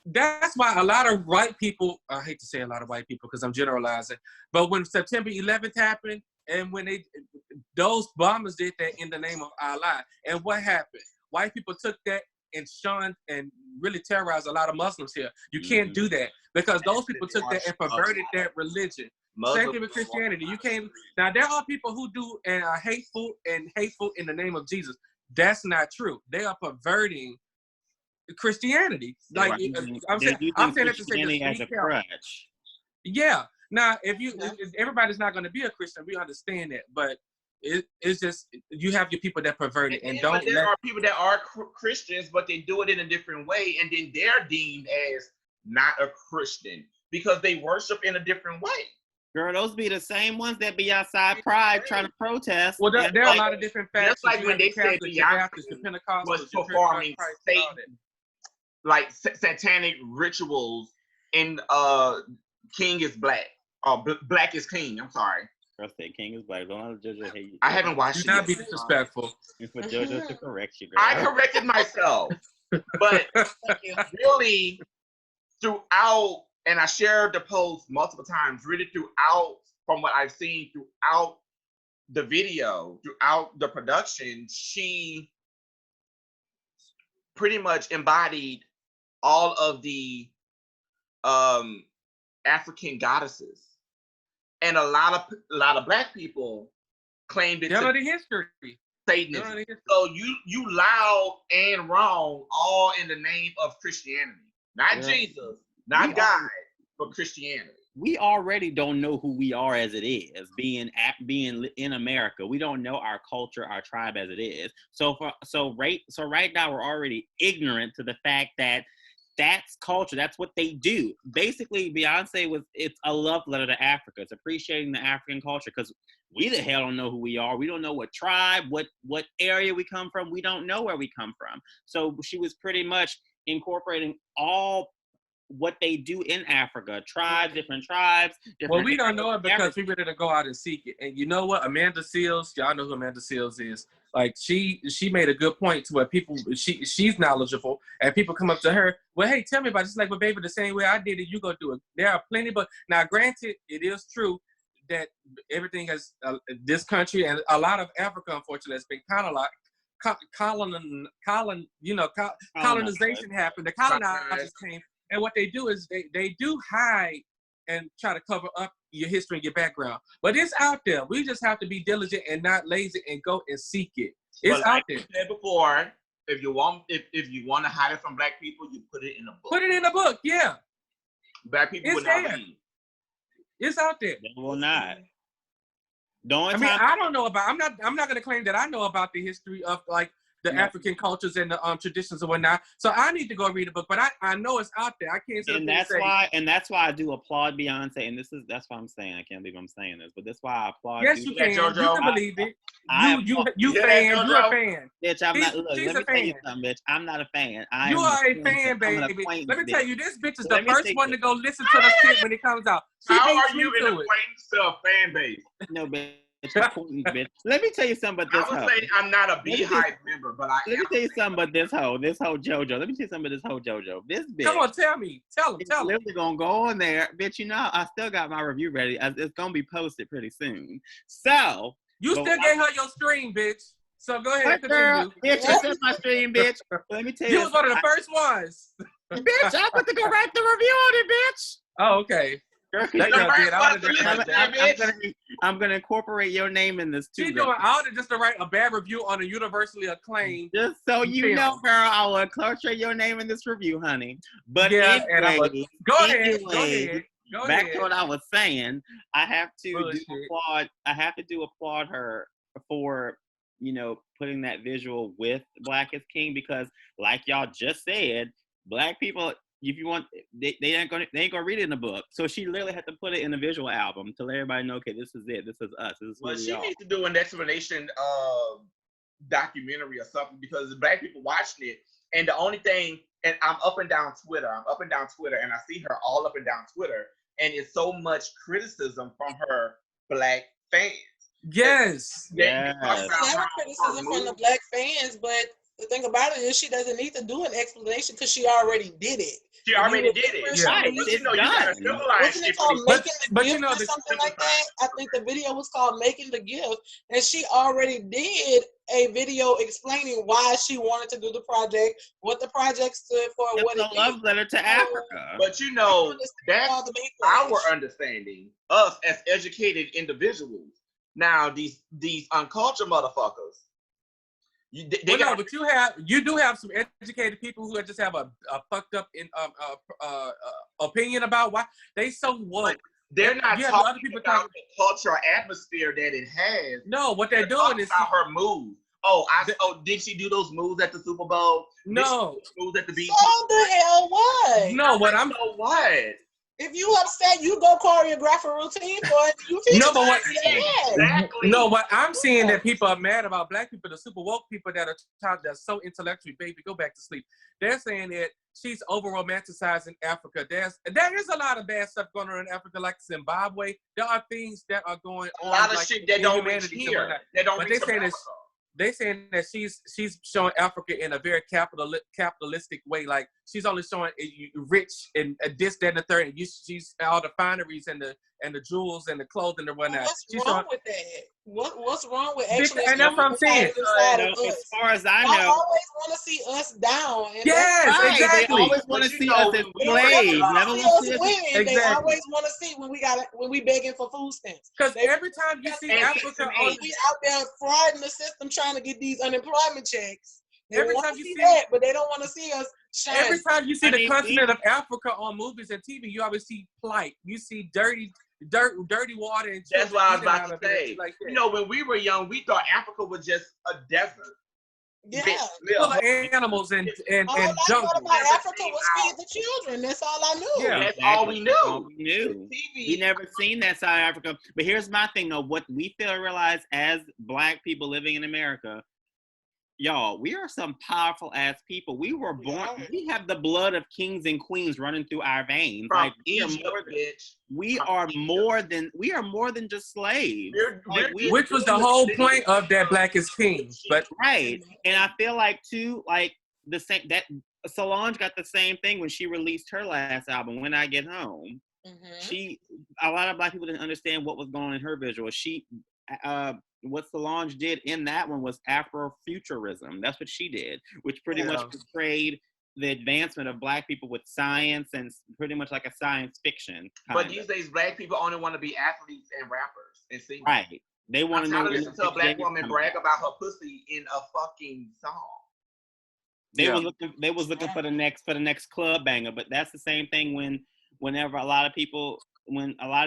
that's why a lot of white people, I hate to say a lot of white people because I'm generalizing, but when September 11th happened and when those bombers did that in the name of Allah, and what happened? White people took that and shunned and really terrorized a lot of Muslims here. You can't do that because those people took that and perverted that religion. Same thing with Christianity. You can't. Now there are people who do and are hateful in the name of Jesus. That's not true. They are perverting Christianity. Like I'm saying that to say as a crutch. Yeah. Now, if everybody's not going to be a Christian, we understand that, but it's just you have your people that pervert it and don't. There are people that are Christians, but they do it in a different way, and then they're deemed as not a Christian because they worship in a different way. Girl, those be the same ones that be outside Pride trying to protest. Well, there are a lot of different factions. Just like when they said Beyonce was performing Satan, like satanic rituals in King is Black, or Black is King. I'm sorry. Girl said King is Black. Don't let JoJo hate you. I haven't watched it. Do not be disrespectful. It's for JoJo to correct you, girl. I corrected myself, but really throughout, and I shared the post multiple times. Really throughout, from what I've seen throughout the video, throughout the production, she pretty much embodied all of the African goddesses. And a lot of Black people claimed it. They know the history. Satanism. So you loud and wrong, all in the name of Christianity, not Jesus, not God, but Christianity. We already don't know who we are as it is, being in America. We don't know our culture, our tribe as it is. So right now we're already ignorant to the fact that that's culture. That's what they do. Basically, Beyonce it's a love letter to Africa. It's appreciating the African culture because we the hell don't know who we are. We don't know what tribe, what area we come from. We don't know where we come from. So she was pretty much incorporating all what they do in Africa, different tribes. Well, we don't know it because we're ready to go out and seek it. And you know what? Amanda Seals, y'all know who Amanda Seals is. Like she made a good point to where people, she's knowledgeable and people come up to her. Well, hey, tell me about it. Just like, well, baby, the same way I did it, you go do it. There are plenty, but now granted, it is true that everything has this country and a lot of Africa, unfortunately, has been kind of like colonization happened. The colonizers came, and what they do is they do hide and try to cover up your history and your background. But it's out there. We just have to be diligent and not lazy and go and seek it. It's But out like there. you said before, if you want to hide it from black people, you put it in a book. Put it in a book, yeah. Black people It's will not there. read. It's out there. They will not. The only I mean, time I don't know about. I'm not gonna claim that I know about the history of like the African cultures and the traditions and whatnot. So I need to go read a book, but I know it's out there. I can't say. and that's why I do applaud Beyonce, and that's why I'm saying I can't believe I'm saying this, but that's why I applaud. Yes, you can. You can believe it. You Yeah, fan. JoJo. You're a fan. Bitch, I'm not. Look, She's let me a tell you fan. something, bitch. I'm not a fan. You are a fan, baby. Let me tell you, this bitch is the first one to go listen to the shit when it comes out. How are you in acquaintance to a fan base? No, bitch. Bitch. Let me tell you something about this I would hoe. say I'm not a Beehive member, but I. Let me tell you something about this hoe JoJo. Let me tell you something about this hoe JoJo. This bitch. Come on, tell me. Tell him. It's literally gonna go on there, bitch. You know, I still got my review ready. It's gonna be posted pretty soon. So you still gave her your stream, bitch. So go ahead, girl, continue. bitch, you my stream, bitch. Let me tell you. You was one of the first ones. Bitch, I'm about to go write the review on it, bitch. Oh, okay. Girl, That girl did all the I'm gonna incorporate your name in this too. She's doing all the just to write a bad review on a universally acclaimed. Just so you know, girl, I will incorporate your name in this review, honey. But yeah, anyway, go ahead. Back to what I was saying. I have to applaud her for, you know, putting that visual with Black is King, because like y'all just said, Black people, if you want, they ain't gonna read it in the book. So she literally had to put it in a visual album to let everybody know, okay, this is it, this is us, this is who we are. She needs to do an explanation documentary or something, because Black people watching it, and the only thing, and I'm up and down Twitter, and I see her all up and down Twitter, and it's so much criticism from her Black fans. Yes. There's a lot of criticism from the Black fans, but the thing about it is she doesn't need to do an explanation because she already did it. She already did it. Right. But you know, you gotta civilize Wasn't it called it. Making the Gift or something like that? I think the video was called Making the Gift, and she already did a video explaining why she wanted to do the project, what the project stood for, it's what a love letter to Africa. But you know, that's our understanding, us as educated individuals. Now, these uncultured motherfuckers. But you do have some educated people who just have a fucked up opinion about why they so woke. They're not talking about the cultural atmosphere that it has. No, what they're doing is about her moves. Did she do those moves at the Super Bowl? No. Moves at the beach. So the hell what? No, what? If you upset, you go choreograph a routine for it. You what I'm seeing that people are mad about Black people, the super woke people that are that's so intellectually, baby, go back to sleep. They're saying that she's over romanticizing Africa. There is a lot of bad stuff going on in Africa, like Zimbabwe. There are things that are going on. A lot of shit that don't reach here. They're saying that she's showing Africa in a very capitalistic way. Like she's only showing rich and this, that, and the third. And she's all the fineries and the jewels and the clothing and whatnot. What's wrong with that? What's wrong with actually? And that's what I'm saying. As far as I know, I always want to see us down. Yes, exactly. They always want to see us as slaves. Never want to see us winning. They always want to see when we begging for food stamps. Because every time you see Africa, we out there frauding the system trying to get these unemployment checks. Every time you see that, but they don't want to see us shine. Every time you see the continent of Africa on movies and TV, you always see plight. You see dirty water. And that's what I was about to say. Like you know, when we were young, we thought Africa was just a desert. Yeah, full of animals and jungle. About Africa was feed the children. That's all I knew. Yeah, that's all we knew. We never seen that side of Africa. But here's my thing, though. What we fail to realize as Black people living in America, y'all, we are some powerful ass people. We were born. We have the blood of kings and queens running through our veins. From like we are more than just slaves. Which was the whole point of that Black is King. But right, and I feel like too, like the same that Solange got the same thing when she released her last album, When I Get Home. A lot of Black people didn't understand what was going on in her visual. What Solange did in that one was Afrofuturism. That's what she did, which pretty much portrayed the advancement of Black people with science and pretty much like a science fiction. But these days, Black people only want to be athletes and rappers and singers. Right. They want I'm to know trying to when listen the to a black J's woman coming brag back. about her pussy in a fucking song. They was looking for the next club banger, but that's the same thing whenever a lot of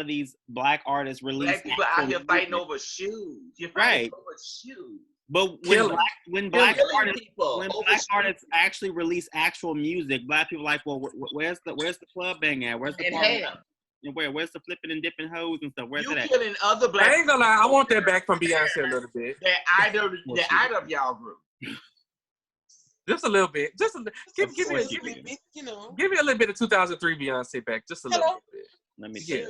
these black artists release Black people out here actual fighting music. over shoes. You're fighting Right. over shoes. But Killing. when black Killing people over artists shoes. actually release actual music, black people are like, well, where's the club bang at? Where's the And party? hair. And where's the flipping and dipping hoes and stuff? Where's You that at? killing other I black ain't gonna lie, I want that back from Beyonce a little bit. that either of y'all group. Just a little bit. Just give me a little bit of 2003 Beyonce back. Just a little bit. Let me Yeah.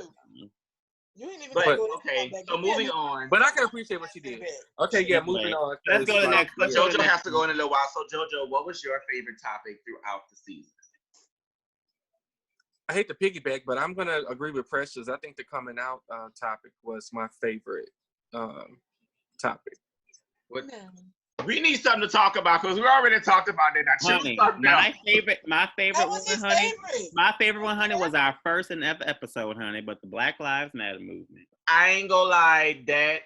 You ain't even But gotta go okay, back. so moving on. But I can appreciate what she did. Okay, yeah, moving on. Let's go to the next. But JoJo has to go in a little while. So JoJo, what was your favorite topic throughout the season? I hate to piggyback, but I'm gonna agree with Precious. I think the coming out topic was my favorite topic. What? We need something to talk about because we already talked about it. Honey, my favorite one, honey, was our first and ever episode, honey. But the Black Lives Matter movement. I ain't gonna lie, that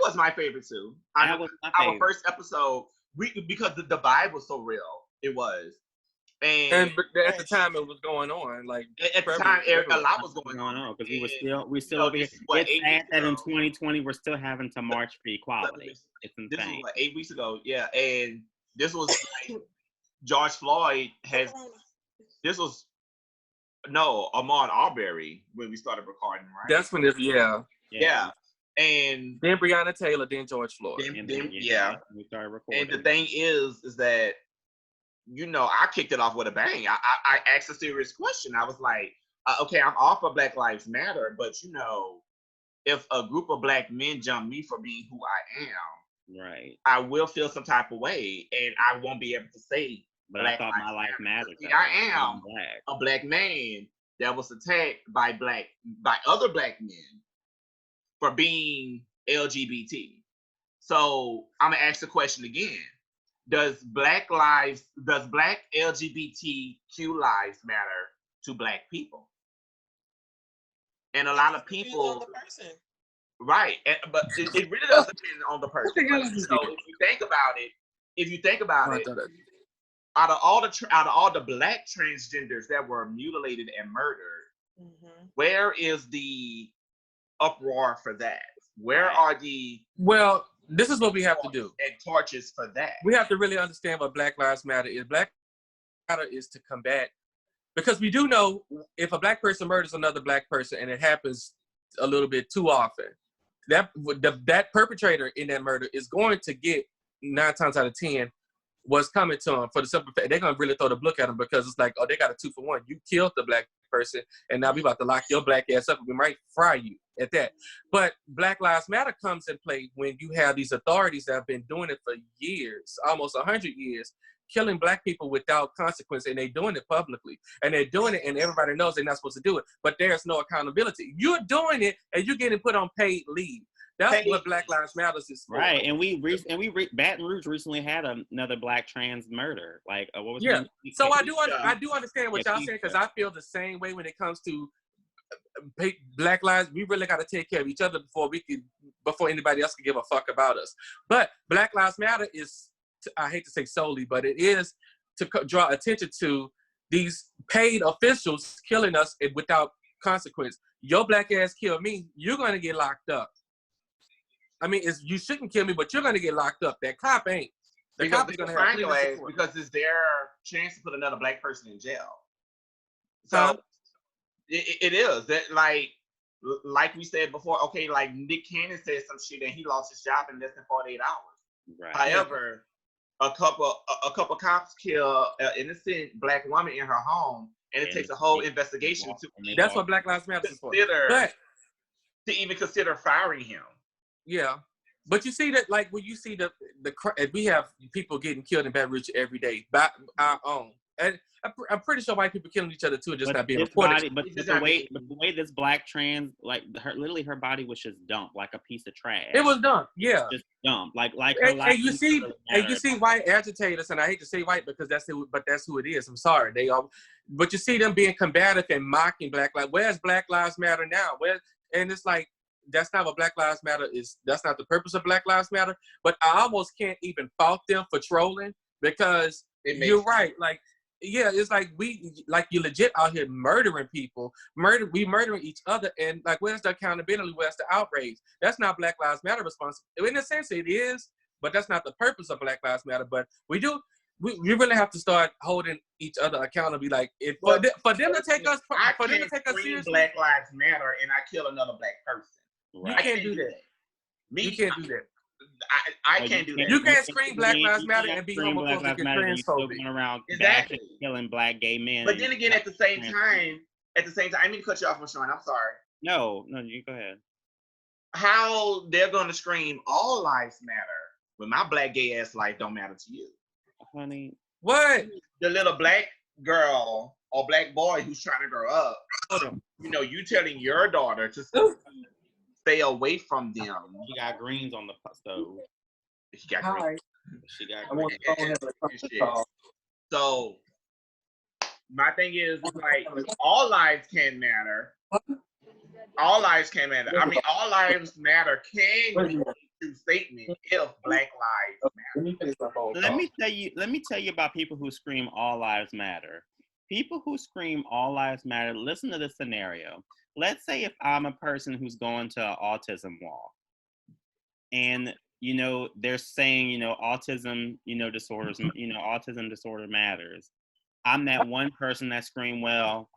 was my favorite too. That was my favorite. Our first episode, because the vibe was so real. It was, and at the time it was going on. Like at the time, a lot was going on because we still over here. It's sad that in 2020 we're still having to march for equality. It's insane. This was like 8 weeks ago, yeah, and this was like George Floyd has. This was Ahmaud Arbery when we started recording, right? That's when yeah. And then Breonna Taylor, then George Floyd. We started recording. And the thing is that I kicked it off with a bang. I asked a serious question. I was like, okay, I'm all for Black Lives Matter, but if a group of black men jump me for being who I am, right, I will feel some type of way, and I won't be able to say. But I thought my life mattered. I am a black man that was attacked by other black men for being LGBT. So I'm gonna ask the question again: Does black LGBTQ lives matter to black people? And a lot of people, right? But it really does depend on the person. So if you think about it, out of all the black transgenders that were mutilated and murdered, where is the uproar for that? Where are the this is what we have to do. And torches for that. We have to really understand what Black Lives Matter is. Black Lives Matter is to combat, because we do know if a black person murders another black person, and it happens a little bit too often, that perpetrator in that murder is going to get 9 times out of 10 what's coming to them, for the simple fact they're gonna really throw the book at them, because it's like, oh, they got a 2-for-1. You killed the black person, and now we about to lock your black ass up, and we might fry you at that. But Black Lives Matter comes in play when you have these authorities that have been doing it for years, almost 100 years, killing black people without consequence, and they're doing it publicly, and they're doing it, and everybody knows they're not supposed to do it, but there's no accountability. You're doing it, and you're getting put on paid leave. That's what Black Lives Matter is for. Right, and Baton Rouge recently had another black trans murder. Like, what was So I do understand what y'all saying, because I feel the same way when it comes to Black lives. We really got to take care of each other before anybody else can give a fuck about us. But Black Lives Matter is, I hate to say solely, but it is to draw attention to these paid officials killing us without consequence. Your black ass kill me, you're gonna get locked up. I mean, you shouldn't kill me, but you're gonna get locked up. That cop ain't. The cop is gonna have because it's their chance to put another black person in jail. So it is that, like we said before. Okay, like Nick Cannon said some shit and he lost his job in less than 48 hours. Right. However, a couple cops kill an innocent black woman in her home, and it takes a whole investigation to. That's what Black Lives Matter is for. To even consider firing him. Yeah, but you see that, like, when you see we have people getting killed in Baton Rouge every day by our own, and I'm pretty sure white people killing each other too, just not being reported. But the way this black trans, like, literally her body was just dumped like a piece of trash. It was dumped, yeah, just dumped, like her life. And you see white agitators, and I hate to say white because that's who it is. I'm sorry, but you see them being combative and mocking Black lives. Where's Black Lives Matter now? And it's like, that's not what Black Lives Matter is. That's not the purpose of Black Lives Matter. But I almost can't even fault them for trolling because you're right. Like, yeah, it's like you legit out here murdering people. We murdering each other, and like, where's the accountability? Where's the outrage? That's not Black Lives Matter responsibility. In a sense, it is, but that's not the purpose of Black Lives Matter. But we really have to start holding each other accountable. Like, for them to take us seriously. Black Lives Matter, and I kill another black person. You can't do that. You can't do that. I can't do that. You can't scream Black Lives Matter and be homophobic and transphobic. Going around exactly killing black gay men. But then again, at the same time, I mean to cut you off, Sean. I'm sorry. No, you go ahead. How they're going to scream all lives matter when my black gay ass life don't matter to you, honey? What? The little black girl or black boy who's trying to grow up. You know, you telling your daughter to stay away from them. She got greens on the stove. She got greens. She got greens. So my thing is, like, all lives can matter. All lives can matter. I mean, all lives matter can be a true statement if Black lives matter. Let me tell you about people who scream all lives matter. People who scream all lives matter, listen to this scenario. Let's say if I'm a person who's going to an autism walk and, you know, they're saying, you know, autism disorder matters. I'm that one person that screamed, well,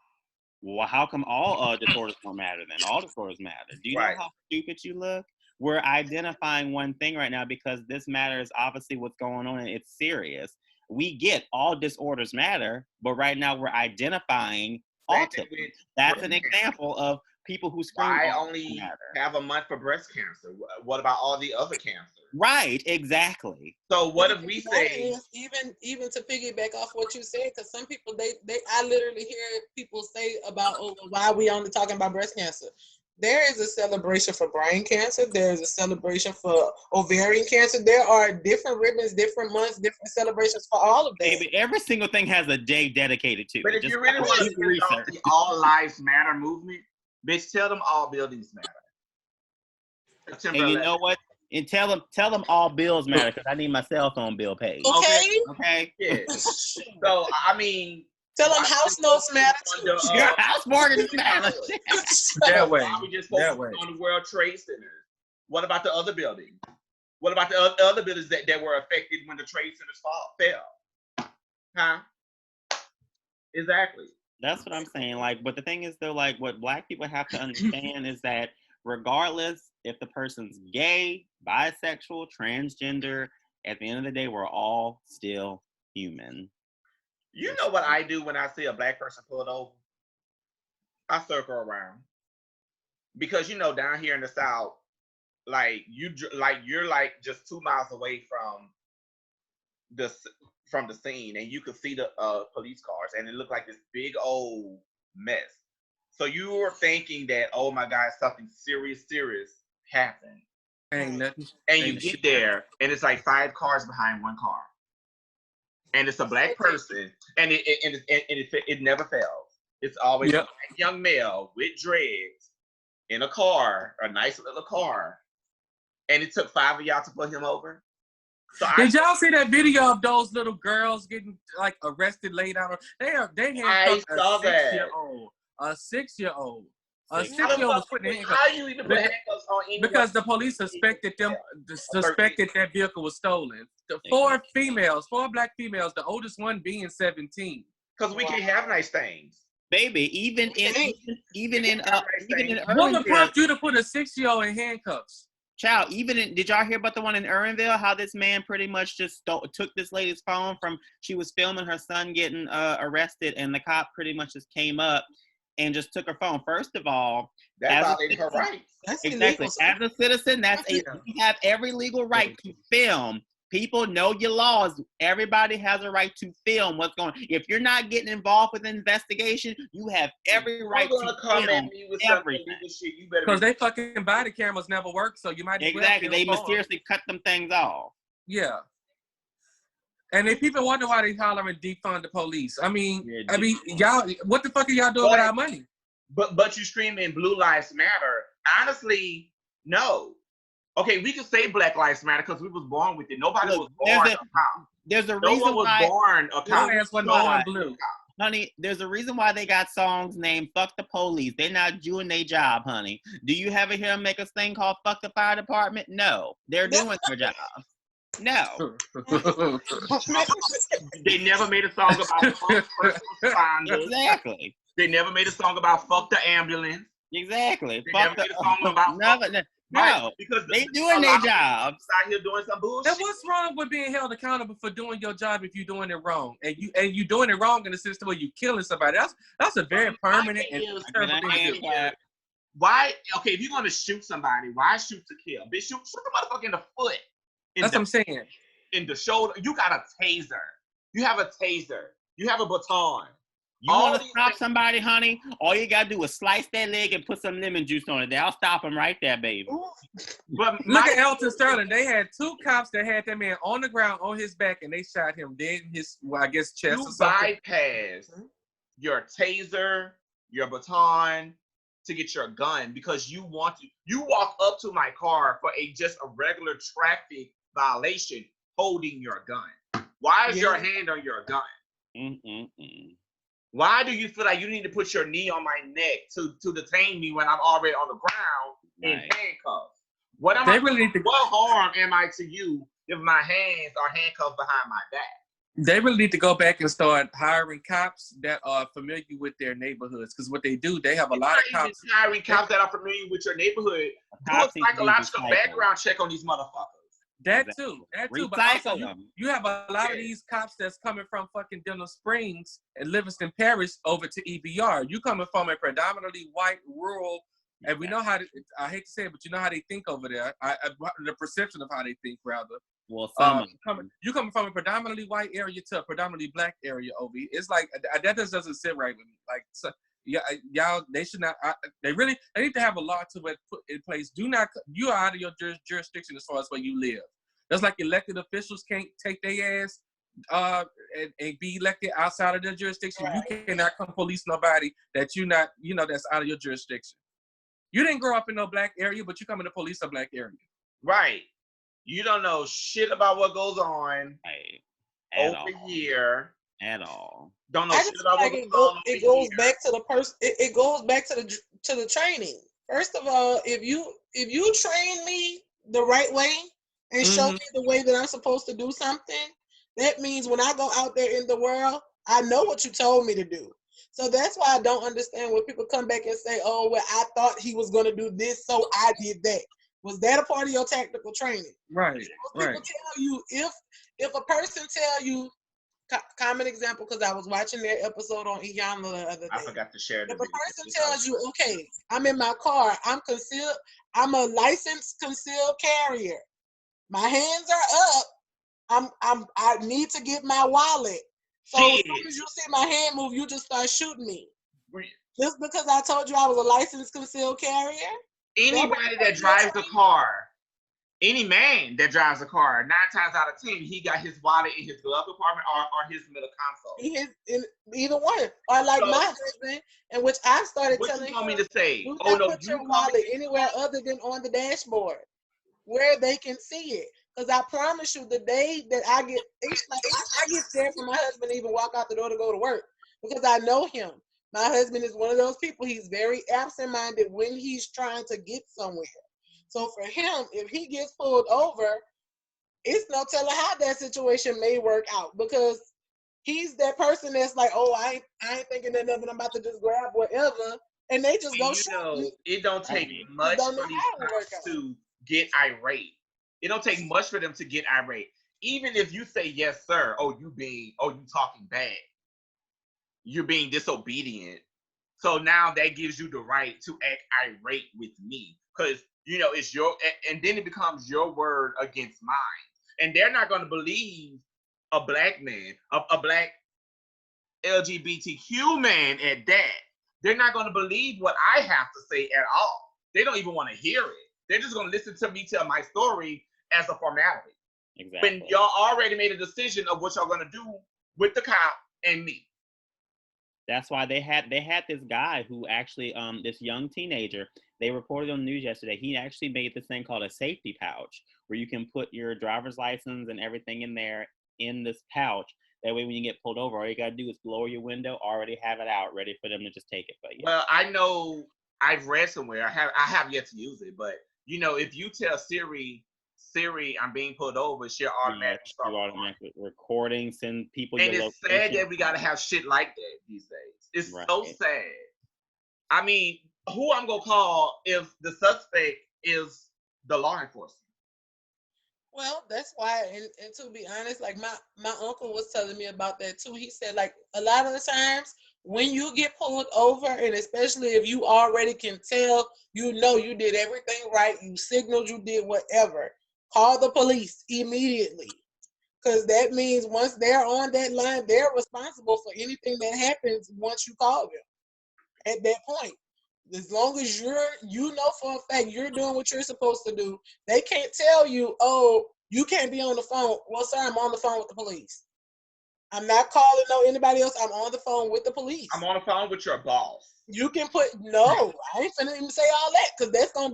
how come all disorders don't matter then? All disorders matter. Do you know how stupid you look? We're identifying one thing right now because this matter is obviously what's going on and it's serious. We get all disorders matter, but right now we're identifying autism. That's an example of people who scream. I only have a month for breast cancer. What about all the other cancers? Right, exactly. So what if we say, even to piggyback off what you said, because some people I literally hear people say about, oh, why are we only talking about breast cancer? There is a celebration for brain cancer. There is a celebration for ovarian cancer. There are different ribbons, different months, different celebrations for all of them. Baby, every single thing has a day dedicated to. But if you really want to research the All Lives Matter movement, bitch, tell them all buildings matter. And you know what? And tell them all bills matter because I need my cell phone bill paid. Okay. Yeah. So I mean. Tell them house notes matter too. Your house mortgage matter. That way. We just focus on the World Trade Center. What about the other buildings? What about the other buildings that were affected when the trade centers fell? Huh? Exactly. That's what I'm saying. Like, but the thing is though, like what Black people have to understand is that regardless if the person's gay, bisexual, transgender, at the end of the day, we're all still human. You know what I do when I see a Black person pulled over? I circle around. Because, you know, down here in the South, you're just 2 miles away from the scene, and you could see the police cars, and it looked like this big old mess. So you were thinking that, oh my God, something serious happened. Ain't nothing. And you get there, and it's like 5 cars behind one car. And it's a Black person, and it never fails. It's always a young male with dreads in a car, a nice little car, and it took 5 of y'all to put him over. So did y'all see that video of those little girls getting like arrested, laid out? They handcuffed a 6-year-old. A 6-year-old was putting handcuffs. How you even put handcuffs on anyone? Because the police suspected that vehicle was stolen. The 4 Black females, the oldest one being 17. Because we can't have nice things. Baby, even in what would prompt you to put a 6-year-old in handcuffs? Child, did y'all hear about the one in Irwinville? How this man pretty much just took this lady's phone she was filming her son getting arrested, and the cop pretty much just came up and just took her phone. First of all, that's violating her rights. Exactly. As a citizen, you have every legal right to film. People, know your laws. Everybody has a right to film what's going on. If you're not getting involved with an investigation, you have every right to film everything. Because they fucking body cameras never work, so you might exactly. They mysteriously cut them things off. Yeah. And if people wonder why they hollering defund the police, I mean, y'all, what the fuck are y'all doing with our money? But you screaming Blue Lives Matter. Honestly, No. Okay, we can say Black Lives Matter because we was born with it. Nobody Look, was born a cop. there's a No reason one was why, born a cop. Your ass wasn't born blue. honey, there's a reason why they got songs named Fuck the Police. They're not doing their job, honey. Do you ever hear them make a thing called Fuck the Fire Department? No. They're doing their job. No. They never made a song about fuck first responders. Exactly. They never made a song about fuck the ambulance. Exactly. They Fuck never made a song about no, because they doing their jobs. Out here doing some bullshit. And what's wrong with being held accountable for doing your job if you're doing it wrong? And you doing it wrong in the system where you killing somebody. That's a very permanent and terrible thing to do. Why? Okay, if you're gonna shoot somebody, why shoot to kill? Bitch, shoot the motherfucker in the foot. That's what I'm saying. In the shoulder. You got a taser. You have a taser. You have a baton. You want to stop somebody, honey? All you gotta do is slice that leg and put some lemon juice on it. That'll stop them right there, baby. But look at Elton Sterling. They had 2 cops that had that man on the ground on his back, and they shot him dead in his, I guess, chest. You or something. bypass your taser, your baton to get your gun because you want to. You walk up to my car for just a regular traffic violation, holding your gun. Why is your hand on your gun? Why do you feel like you need to put your knee on my neck to detain me when I'm already on the ground in handcuffs? What harm am I to you if my hands are handcuffed behind my back? They really need to go back and start hiring cops that are familiar with their neighborhoods. Because what they do, they have a lot of cops. Hiring cops that are familiar with your neighborhood. Do a psychological background check on these motherfuckers. That too. But also, you have a lot of these cops that's coming from fucking Denham Springs and Livingston Parish over to EBR. You coming from a predominantly white rural, and we know how to, I hate to say it, but you know how they think over there. The perception of how they think, rather. Well, you coming from a predominantly white area to a predominantly black area over here. It's like that just doesn't sit right with me. Like, so, y'all, they should not. They need to have a law to put in place. You are out of your jurisdiction as far as where you live. That's like elected officials can't take their ass and be elected outside of their jurisdiction. Right. You cannot come police nobody that that's out of your jurisdiction. You didn't grow up in no black area, but you come in to police a black area. Right. You don't know shit about what goes on over here at all. Don't know shit about what goes on. It goes back to the person. It goes back to the training. First of all, if you train me the right way and show me the way that I'm supposed to do something, that means when I go out there in the world, I know what you told me to do. So that's why I don't understand when people come back and say, "Oh, well, I thought he was going to do this, so I did that." Was that a part of your tactical training? Right. People tell you if a person tell you, common example, because I was watching their episode on Iyanla the other day. I forgot to share. If a person tells you, "Okay, I'm in my car, I'm a licensed concealed carrier. My hands are up. I need to get my wallet. So as soon as you see my hand move, you just start shooting me. Just because I told you I was a licensed concealed carrier?" Anybody that drives a car, any man that drives a car, 9 times out of 10, he got his wallet in his glove compartment or his middle console. In either one. Or like my husband, in which I started telling him. What you want me to say? You put your wallet anywhere other than on the dashboard where they can see it. Because I promise you, the day that I get scared for my husband to even walk out the door to go to work because I know him. My husband is one of those people. He's very absent-minded when he's trying to get somewhere. So for him, if he gets pulled over, it's no telling how that situation may work out because he's that person that's like, "Oh, I ain't thinking of nothing. I'm about to just grab whatever," and they just go shoot. It don't take much for these cops to get irate. It don't take much for them to get irate. Even if you say yes, sir, you talking bad. You're being disobedient. So now that gives you the right to act irate with me. Because, it's and then it becomes your word against mine. And they're not going to believe a black man, a black LGBTQ man at that. They're not going to believe what I have to say at all. They don't even want to hear it. They're just going to listen to me tell my story as a formality. Exactly. When y'all already made a decision of what y'all going to do with the cop and me. That's why they had this guy who actually, this young teenager, They reported on the news yesterday. He actually made this thing called a safety pouch, where you can put your driver's license and everything in there in this pouch. That way, when you get pulled over, all you gotta do is lower your window, already have it out, ready for them to just take it for you. Well, I know I've read somewhere. I have yet to use it, but if you tell Siri, I'm being pulled over, she'll automatically start recording, send people and your it's location. sad that we gotta have shit like that these days. It's Right. so sad. I mean, who I'm gonna call if the suspect is the law enforcement? Well, that's why, and to be honest, like my uncle was telling me about that too. He said, like, a lot of the times when you get pulled over, and especially if you already can tell, you did everything right, you signaled, you did whatever, call the police immediately. Because that means once they're on that line, they're responsible for anything that happens once you call them at that point. As long as you know for a fact you're doing what you're supposed to do, they can't tell you, oh, you can't be on the phone. Well, sir, I'm on the phone with the police. I'm not calling anybody else. I'm on the phone with the police. I'm on the phone with your boss. You can I ain't finna even say all that, because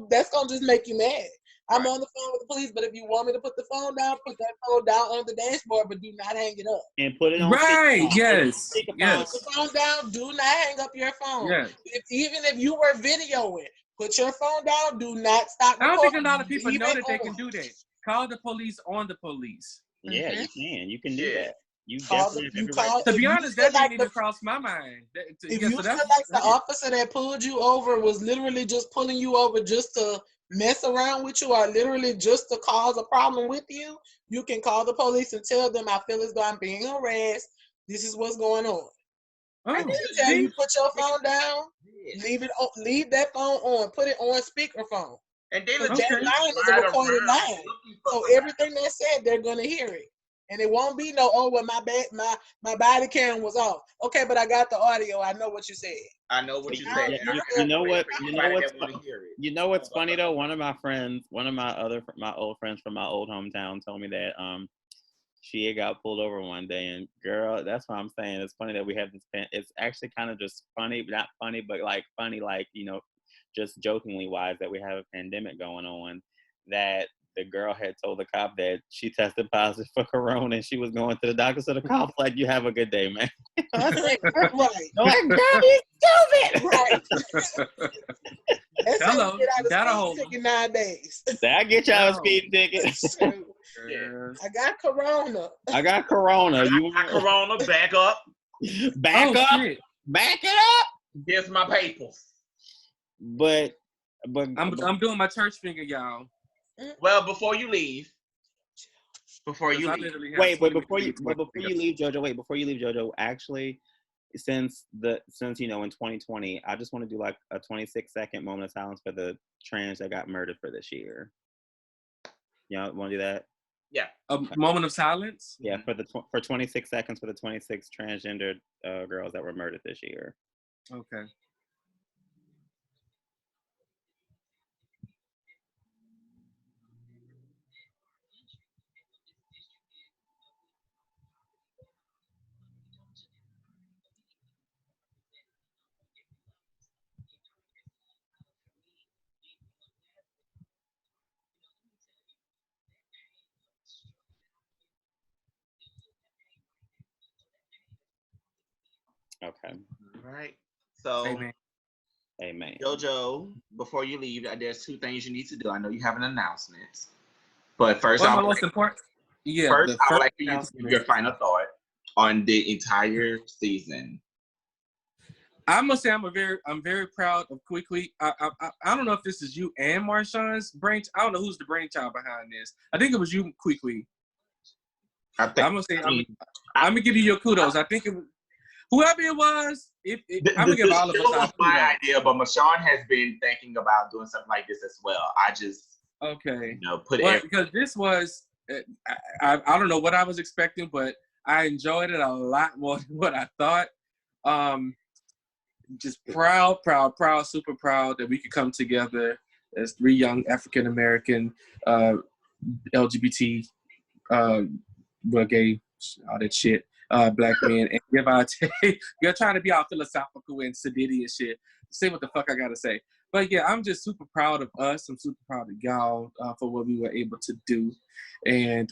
that's gonna just make you mad. I'm on the phone with the police, but if you want me to put the phone down, put that phone down on the dashboard, but do not hang it up. And put it on right, yes. Put the phone down, do not hang up your phone. Yes. Even if you were videoing, put your phone down, do not stop recording. I don't think a lot of people know that they can do that. Call the police on the police. Yeah, you can do that. You to be honest, that didn't even cross my mind. If you feel like the officer that pulled you over was literally just pulling you over just to mess around with you, or literally just to cause a problem with you, you can call the police and tell them, I feel as though I'm being harassed. This is what's going on. I didn't tell you put your phone down. Leave that phone on. Put it on speakerphone. And then that line is a recorded line. So everything that's said, they're gonna hear it. And it won't be my body cam was off. Okay, but I got the audio. I know what you said. I know what you said. You know what's funny though? One of my old friends from my old hometown told me that she had got pulled over one day, and girl, that's what I'm saying. It's funny that we have this. It's actually kind of just funny, not funny, but like funny, like just jokingly wise, that we have a pandemic going on. That the girl had told the cop that she tested positive for corona, and she was going to the doctor. So the cop's like, "You have a good day, man." I was like, "Right, girl, you stupid." Right. Hello, that'll hold 9 days. That get y'all a speeding ticket. I got corona. You got corona. Back up. Back up. Shit. Back it up. Here's my papers. But I'm doing my church finger, y'all. Well, before you leave, before you leave, Jojo, actually, since in 2020, I just want to do like a 26-second moment of silence for the trans that got murdered for this year. Y'all want to do that? Yeah. A moment of silence? Yeah, for 26 seconds for the 26 transgendered girls that were murdered this year. Okay. Okay. All right. So, Amen. Jojo, before you leave, there's 2 things you need to do. I know you have an announcement, but first, I would like for you to give your final thought on the entire season. I must say I'm very proud of Kween. I don't know if this is you and Marshawn's brain. I don't know who's the brainchild behind this. I think it was you, Kween. I'm gonna say I'm gonna give you your kudos. I think it was whoever it was. I'm gonna give all of us. Was my idea, but Marshawn has been thinking about doing something like this as well. I just put it because this was. I don't know what I was expecting, but I enjoyed it a lot more than what I thought. Just proud, super proud that we could come together as 3 young African American LGBT, gay, all that shit, black men, and give our take. You're trying to be all philosophical and sedity and shit. Say what the fuck I gotta say. But yeah, I'm just super proud of us. I'm super proud of y'all for what we were able to do. And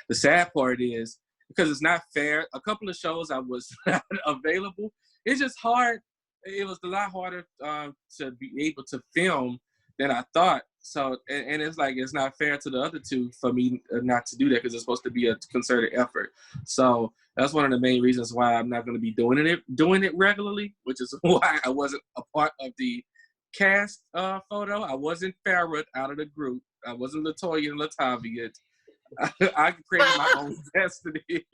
the sad part is, because it's not fair, a couple of shows I was not available. It's just hard. It was a lot harder to be able to film than I thought. So, and it's like, it's not fair to the other two for me not to do that, because it's supposed to be a concerted effort. So that's one of the main reasons why I'm not going to be doing it regularly, which is why I wasn't a part of the cast photo. I wasn't Farrah out of the group. I wasn't LaToya and Latavia. I created my own destiny.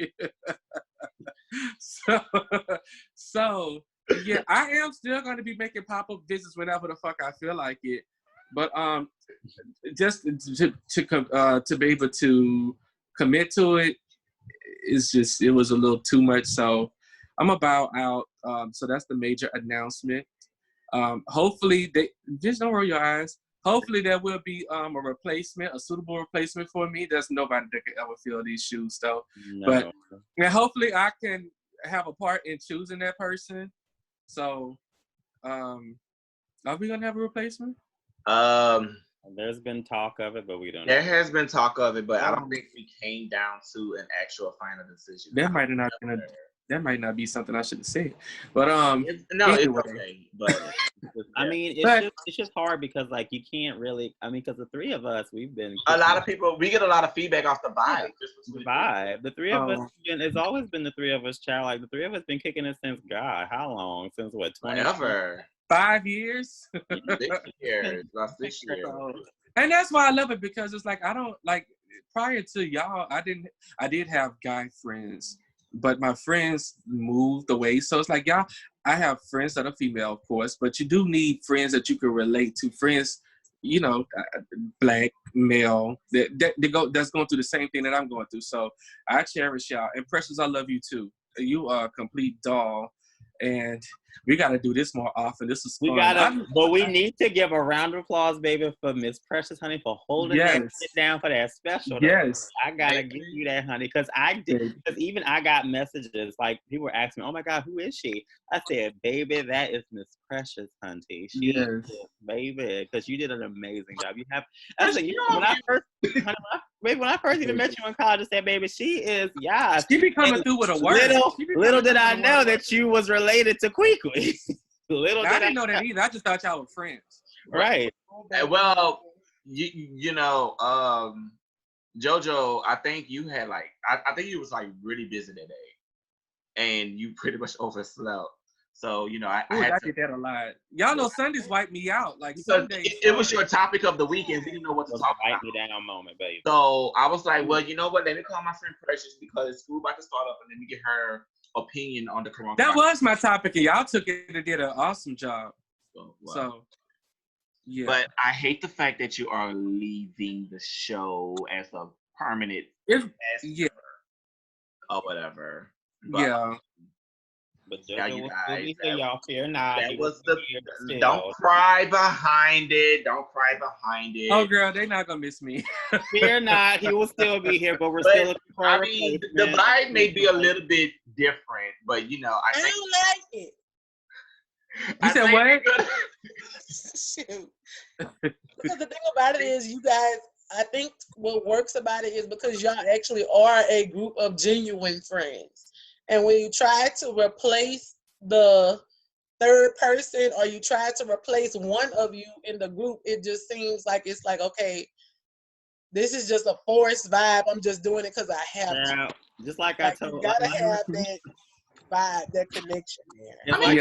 so yeah, I am still going to be making pop-up visits whenever the fuck I feel like it. But just to be able to commit to it, it was a little too much. So I'm about out. So that's the major announcement. Hopefully, just don't roll your eyes. Hopefully there will be a suitable replacement for me. There's nobody that can ever fill these shoes, though. No. But and hopefully I can have a part in choosing that person. So, are we gonna have a replacement? There's been talk of it, but we don't. There has been talk of it, but I don't think we came down to an actual final decision. That might not be something I should have said, but it's okay. But I mean, it's just hard because like you can't really. I mean, because the three of us, we've been a lot of people. We get a lot of feedback off the vibe. The vibe. The three of us. It's always been the three of us, child. Like the three of us been kicking it since God. How long? Since what? 20? Whatever. 5 years. 6 years. Last 6 years. And that's why I love it, because it's like I don't like. Prior to y'all, I did have guy friends. But my friends moved away. So it's like, y'all, I have friends that are female, of course, but you do need friends that you can relate to. Friends, you know, black, male, that's going through the same thing that I'm going through. So I cherish y'all. And Precious, I love you too. You are a complete doll. And we got to do this more often. This is fun. But we need to give a round of applause, baby, for Miss Precious, honey, for holding that shit down for that special. Yes. I got to give you that, honey, because I did. Because even I got messages, like, people were asking me, oh, my God, who is she? I said, baby, that is Miss Precious, honey. She is, baby, because you did an amazing job. You have, I said, you know, when I first even met you in college, I said, baby, she is, She be coming through with a word. Little did I know that you was related to Kween. I didn't know that either. I just thought y'all were friends. Right. Well, you know, JoJo, I think you had like, I think you was like really busy that day, and you pretty much overslept. So you know, I did that a lot. Y'all know Sundays wipe me out. Like Sundays, it was your topic of the weekend. We didn't know what to talk about. Wipe me down moment, baby. So I was like, well, you know what? Let me call my friend Precious, because school about to start up, and let me get her opinion on the coronavirus. That was my topic, and y'all took it and did an awesome job. So, yeah. But I hate the fact that you are leaving the show as a permanent or whatever. But, but you guys, y'all fear not. That was don't cry behind it. Don't cry behind it. Oh, girl, they're not gonna miss me. Fear not. He will still be here, but we're still looking for. I mean, the vibe may be a little bit different, but you know, I don't like it. You said what? Shoot. Because the thing about it is, you guys, I think what works about it is because y'all actually are a group of genuine friends. And when you try to replace the third person, or you try to replace one of you in the group, it just seems like it's like, okay, this is just a forced vibe. I'm just doing it because I have to. Just like I told you. You gotta have that vibe, that connection there. I mean,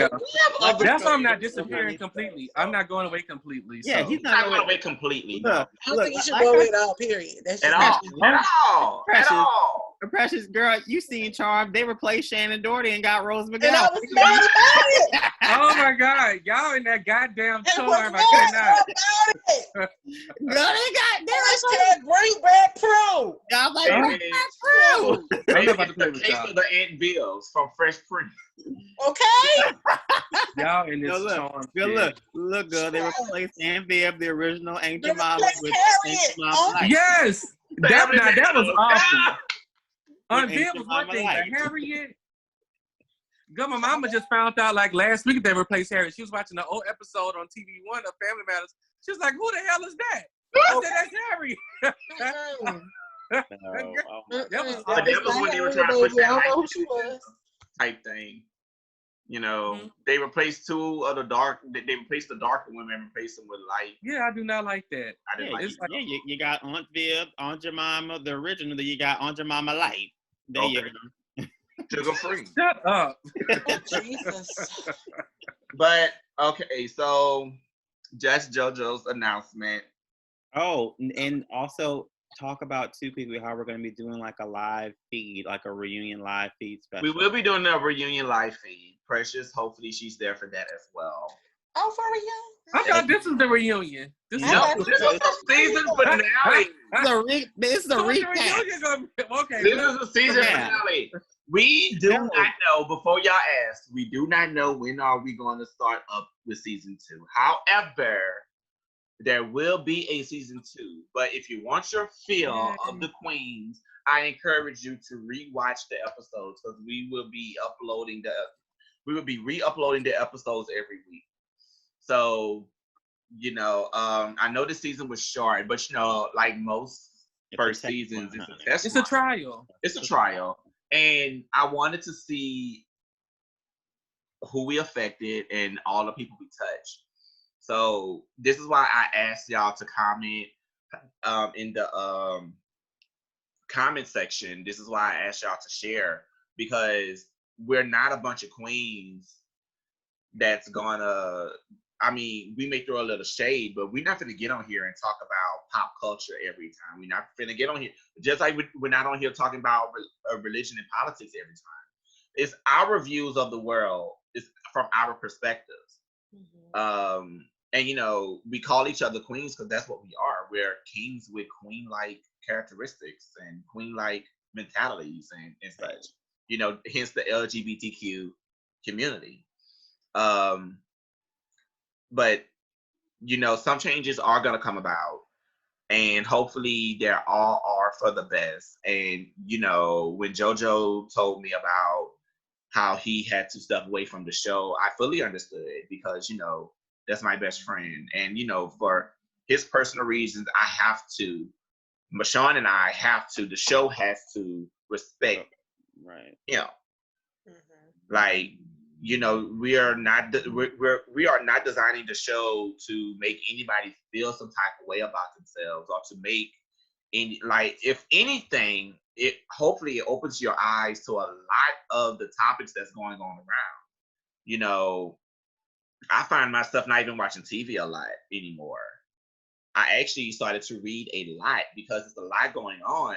that's why I'm not disappearing completely. I'm not going away completely. Yeah, so. he's not going away completely. I don't think you should go away at all, period. That's just at all. Precious girl, you seen Charm. They replaced Shannon Doherty and got Rose McGowan. And I was mad about it. Oh my God, y'all in that goddamn Charm. I cannot. Hashtag bring back Pro. Y'all like bring back Pro. I'm about to play with y'all. The Aunt Bills from Fresh Prince. Okay. Y'all in this Charm. Look, girl. They replaced Aunt Viv, the original Ancient Mama, with Ancient Mama. Yes. That was awesome. Aunt Viv was one thing, but Harriet. Girl, my mama just found out like last week they replaced Harry. She was watching an old episode on TV One of Family Matters. She was like, "Who the hell is that?" I said, "That's Harry." But that was when they were trying to push that light type thing. You know, they replaced two of the dark. They replaced the darker women and replaced them with light. Yeah, I do not like that. I didn't like it. Yeah, you got Aunt Viv, Aunt Jemima, the original. Then you got Aunt Jemima Light. There you go. Sugar free. Shut up. Jesus. But okay, so just JoJo's announcement. Oh, and also talk about too quickly how we're going to be doing like a live feed, like a reunion live feed special. We will be doing a reunion live feed. Precious, hopefully she's there for that as well. Oh, for reunion? I thought this was the reunion. This is the season finale. This is a recap. Okay. This is the season finale. We do not know, before y'all ask, we do not know when are we going to start up with season 2. However, there will be a season 2. But if you want your feel of the Queens, I encourage you to rewatch the episodes because we will be re-uploading the episodes every week. So, you know, I know the season was short, but you know, like most first seasons, it's a test. It's a trial. It's a trial. And I wanted to see who we affected and all the people we touched. So this is why I asked y'all to comment in the comment section. This is why I asked y'all to share, because we're not a bunch of queens that's gonna, I mean, we may throw a little shade, but we're not gonna get on here and talk about pop culture every time. We're not gonna get on here, just like we're not on here talking about religion and politics every time. It's our views of the world. It's from our perspectives. And you know, we call each other queens because that's what we are. We're kings with queen-like characteristics and queen-like mentalities and such. You know, hence the LGBTQ community. But you know, some changes are gonna come about, and hopefully they all are for the best. And you know, when JoJo told me about how he had to step away from the show, I fully understood, because you know, that's my best friend, and you know, for his personal reasons, I have to. Michonne and I have to. The show has to respect, right? You know, like, you know, we are not designing the show to make anybody feel some type of way about themselves, or to make any, like, if anything, it hopefully it opens your eyes to a lot of the topics that's going on around. You know, I find myself not even watching TV a lot anymore. I actually started to read a lot because there's a lot going on.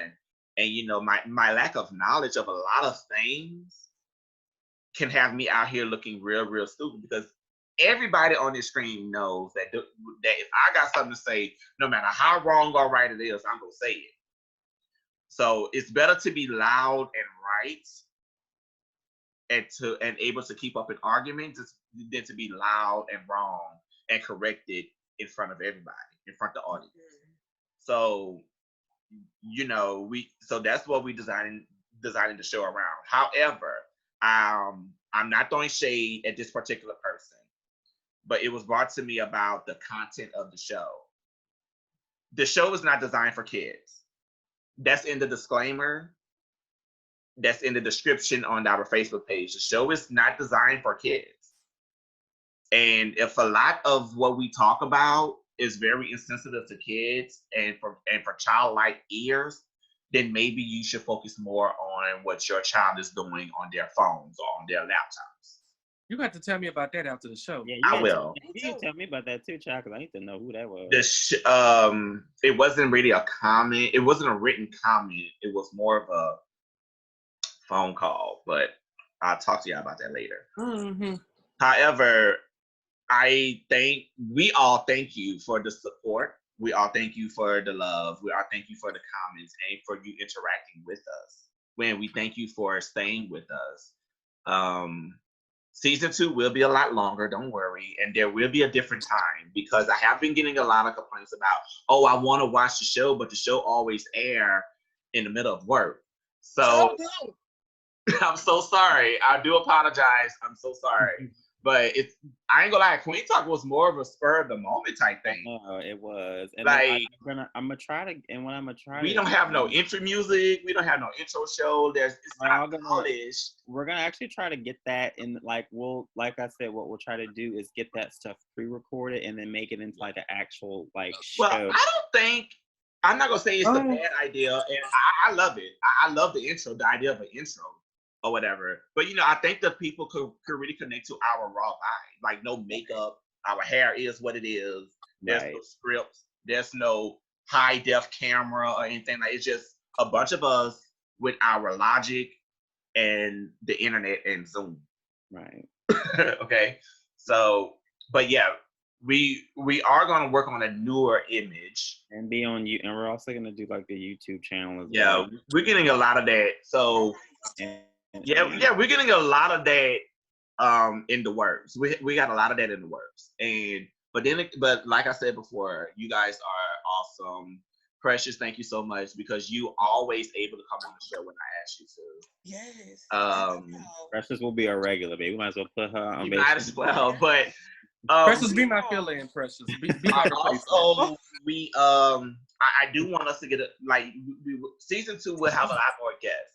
And, you know, my lack of knowledge of a lot of things can have me out here looking real, real stupid, because everybody on this screen knows that if I got something to say, no matter how wrong or right it is, I'm going to say it. So it's better to be loud and right and able to keep up an argument than to be loud and wrong and corrected in front of everybody, in front of the audience. So, you know, so that's what we designing the show around. However, I'm not throwing shade at this particular person, but it was brought to me about the content of the show. The show is not designed for kids. That's in the disclaimer. That's in the description on our Facebook page. The show is not designed for kids. And if a lot of what we talk about is very insensitive to kids and for childlike ears, then maybe you should focus more on what your child is doing on their phones or on their laptops. You got to tell me about that after the show. Yeah, I will. You can tell me about that too, child, because I need to know who that was. It wasn't really a comment. It wasn't a written comment. It was more of a phone call, but I'll talk to y'all about that later. However, we all thank you for the support. We all thank you for the love. We all thank you for the comments and for you interacting with us. We thank you for staying with us. Season 2 will be a lot longer, don't worry, and there will be a different time, because I have been getting a lot of complaints about, I want to watch the show, but the show always air in the middle of work. So I'm so sorry. I do apologize. I'm so sorry. But I ain't gonna lie, Queen Talk was more of a spur of the moment type thing. Oh, it was. And like I'm gonna try to, and when I'm gonna try we don't have no intro music, we don't have no intro show. It's not polished. We're gonna actually try to get that in, like like I said, what we'll try to do is get that stuff pre-recorded and then make it into like an actual like show. Well, I don't think, I'm not gonna say it's a bad idea, and I love it. I love the intro, the idea of an intro or whatever. But I think that people could really connect to our raw vibe. Like no makeup, our hair is what it is. There's no scripts. There's no high def camera or anything. Like it's just a bunch of us with our logic and the internet and Zoom. Right. Okay. So, but yeah, we are going to work on a newer image and be on you, and we're also going to do like the YouTube channel as Yeah, well. we're getting a lot of that. So yeah, we're getting a lot of that in the works. We got a lot of that in the works. But like I said before, you guys are awesome. Precious, thank you so much, because you always able to come on the show when I ask you to. Yes. Precious will be a regular, baby. We might as well put her on. You might as well, but Precious, be my fill-in, Precious. Be my also, I do want us to get season 2 will have a lot more guests.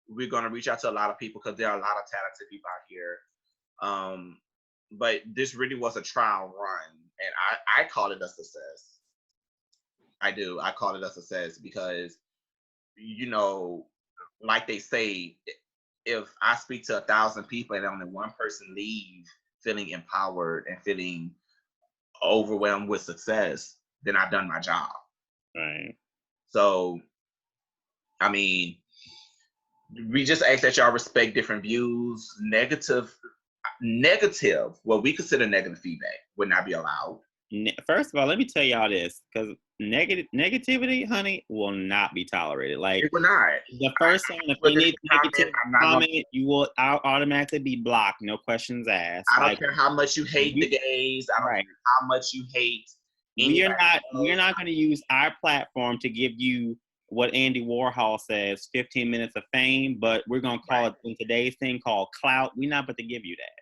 We're gonna reach out to a lot of people because there are a lot of talented people out here. But this really was a trial run, and I call it a success. I do. I call it a success because, like they say, if I speak to 1,000 people and only one person leave feeling empowered and feeling overwhelmed with success, then I've done my job. Right. So, I mean, we just ask that y'all respect different views. Negative, what we consider negative feedback would not be allowed. First of all, let me tell y'all this, because negativity, honey, will not be tolerated. Like, it will not. The first time, if you need negative comment, I'll automatically be blocked. No questions asked. I don't care how much you hate the gays. I don't care how much you hate. We are not going to use our platform to give you what Andy Warhol says, 15 minutes of fame, but we're going to call it in today's thing called clout. We're not about to give you that.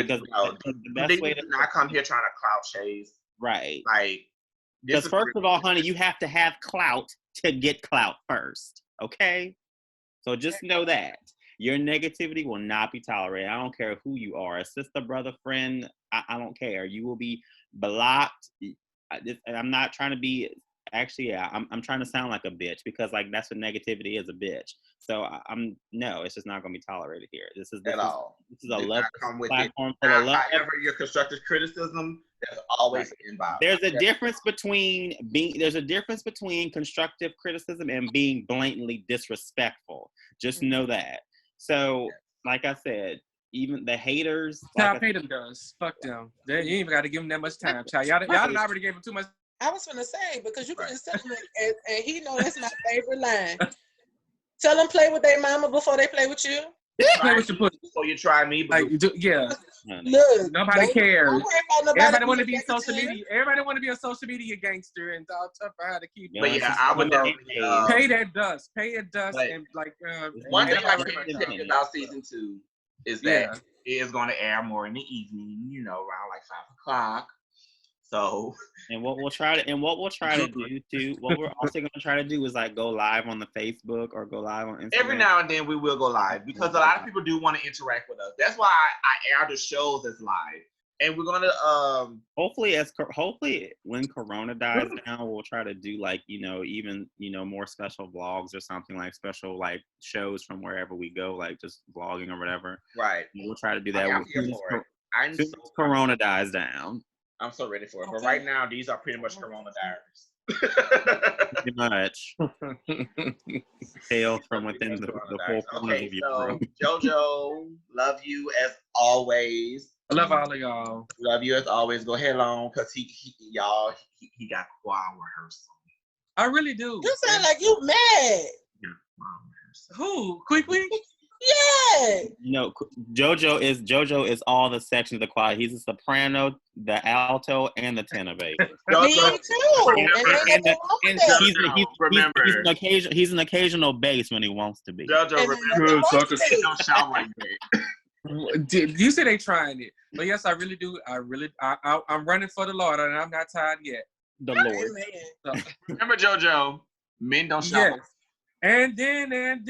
Because the best way to not come here trying to clout chase. Right. Like, because first of all, honey, you have to have clout to get clout first. Okay? So just know that. Your negativity will not be tolerated. I don't care who you are. A sister, brother, friend, I don't care. You will be blocked. And I'm not trying to be... Actually, yeah, I'm trying to sound like a bitch because like that's what negativity is, a bitch. So no, it's just not going to be tolerated here. This is a love platform for the love. However, your constructive criticism, there's always an inbound. There's a difference between constructive criticism and being blatantly disrespectful. Just know that. So, like I said, even the haters. Child, pay them does. Fuck them. You ain't even got to give them that much time. Child, y'all already gave them too much. I was gonna say, because you can just tell him, and he know that's my favorite line. Tell them play with their mama before they play with you. Play with your pussy before you try me. Like, yeah. Look, nobody cares. Everybody want to be social media. Everybody want to be a social media gangster and all tough for how to keep. But yeah, I would pay that dust. Pay it dust, and like. One thing I can tell you about season 2 is that it is going to air more in the evening. Around like 5 o'clock. So, and what we'll try to do too, what we're also going to try to do is like go live on the Facebook or go live on Instagram. Every now and then we will go live because a lot of people do want to interact with us. That's why I air the shows as live, and we're going to hopefully when Corona dies down, we'll try to do like even more special vlogs or something, like special like shows from wherever we go, like just vlogging or whatever. Right. We'll try to do that. As soon as Corona dies down. I'm so ready for it. But right now, these are pretty much Corona diaries. Pretty much. Tales from within the four corners of your room. JoJo, love you as always. I love all of y'all. Love you as always. Go ahead on, because he got choir rehearsal. I really do. You sound like you mad. Who? Kween? that. You know, JoJo is all the sections of the choir. He's a soprano, the alto, and the tenor bass. Me too. He's an occasional bass when he wants to be. JoJo, remember, he don't shout like that. You say they trying it, but yes, I really do. I'm running for the Lord, and I'm not tired yet. The Lord. So, remember, JoJo, men don't shout. Yes. And then.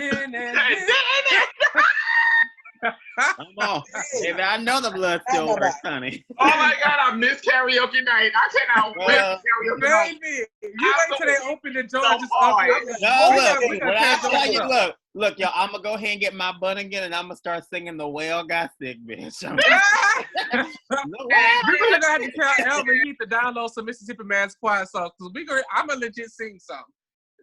Come on. Baby, I know the blood still works, honey. Oh my God, I miss karaoke night. I cannot wait for karaoke night. Baby, you wait till they open the doors. Look, y'all, I'm going to go ahead and get my butt again, and I'm going to start singing The Well Got Sick, bitch. We're going to have to tell Elvin Heath to download some Mississippi Mass Choir songs, because I'm going to legit sing some.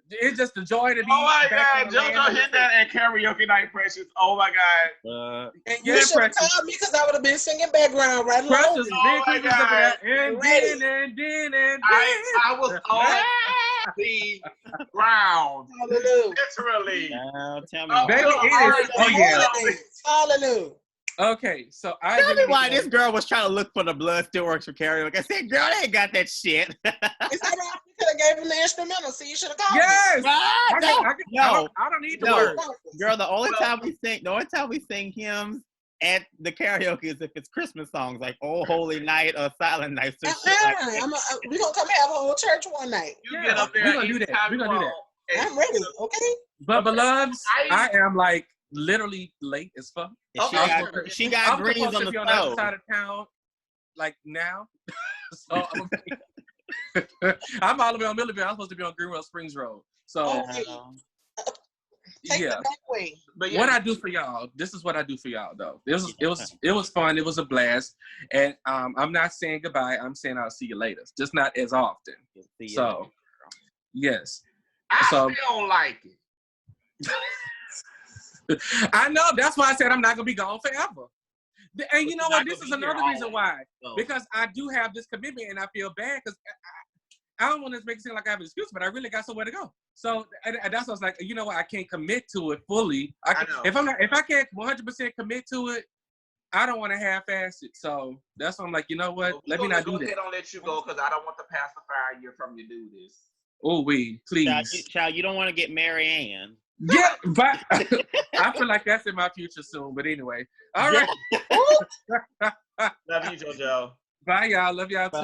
It's just the joy to be. Oh my God, JoJo hit that at karaoke night, Precious. Oh my God. And you should have called me because I would have been singing background right along. Precious, oh my God. And then. I was on the ground. Hallelujah. Literally. Tell me. Baby, it is. Oh yeah. Hallelujah. Okay, so tell me why this girl was trying to look for the blood still works for karaoke. I said, girl, they ain't got that shit. Is that right? You could have gave him the instrumental, so you should have called me. Yes. I don't need the words. Girl, the only time we sing hymns at the karaoke is if it's Christmas songs like "Oh Holy Night" or "Silent Night." So we're gonna come have a whole church one night. Get up there. We're gonna do that. I'm ready. Okay. But beloveds, I am like literally late as fuck. She got greens on the stove. Other side of town, like now. So I'm all the way on Millerville. I'm supposed to be on Greenwell Springs Road. So yeah. But what I do for y'all, this is what I do for y'all though. It was fun. It was a blast. And I'm not saying goodbye. I'm saying I'll see you later. Just not as often. So yes. I still don't like it. I know. That's why I said I'm not gonna be gone forever. And you know what? This is another reason why. Because I do have this commitment, and I feel bad because I don't want to make it seem like I have an excuse, but I really got somewhere to go. So and that's what I was like. You know what? I can't commit to it fully. If I can't 100% commit to it, I don't want to half-ass it. So that's why I'm like, you know what? Let me not do that. I don't let you go because I don't want to pacify you from you do this. Oh, please. Child, you don't want to get Mary Ann. Yeah, but I feel like that's in my future soon. But anyway, all right. Love you, JoJo. Bye, y'all. Love y'all too.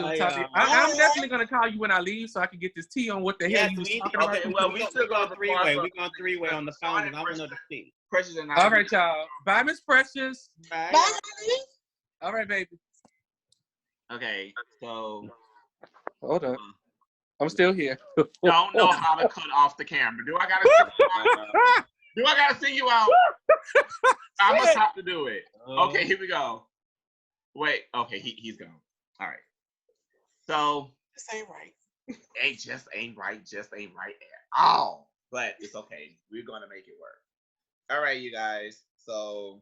I'm definitely gonna call you when I leave so I can get this tea on what the hell you was talking about. Okay, well, we still go three-way. We're going three-way on the phone, and I want to know the tea. Precious and I. All right, y'all. Bye, Miss Precious. Bye. All right, baby. Okay, so hold on. I'm still here. Don't know how to cut off the camera. Do I gotta sing you out? I must have to do it. Okay, here we go. Wait. Okay, he's gone. All right. So this ain't right. Ain't right at all. But it's okay. We're gonna make it work. All right, you guys. So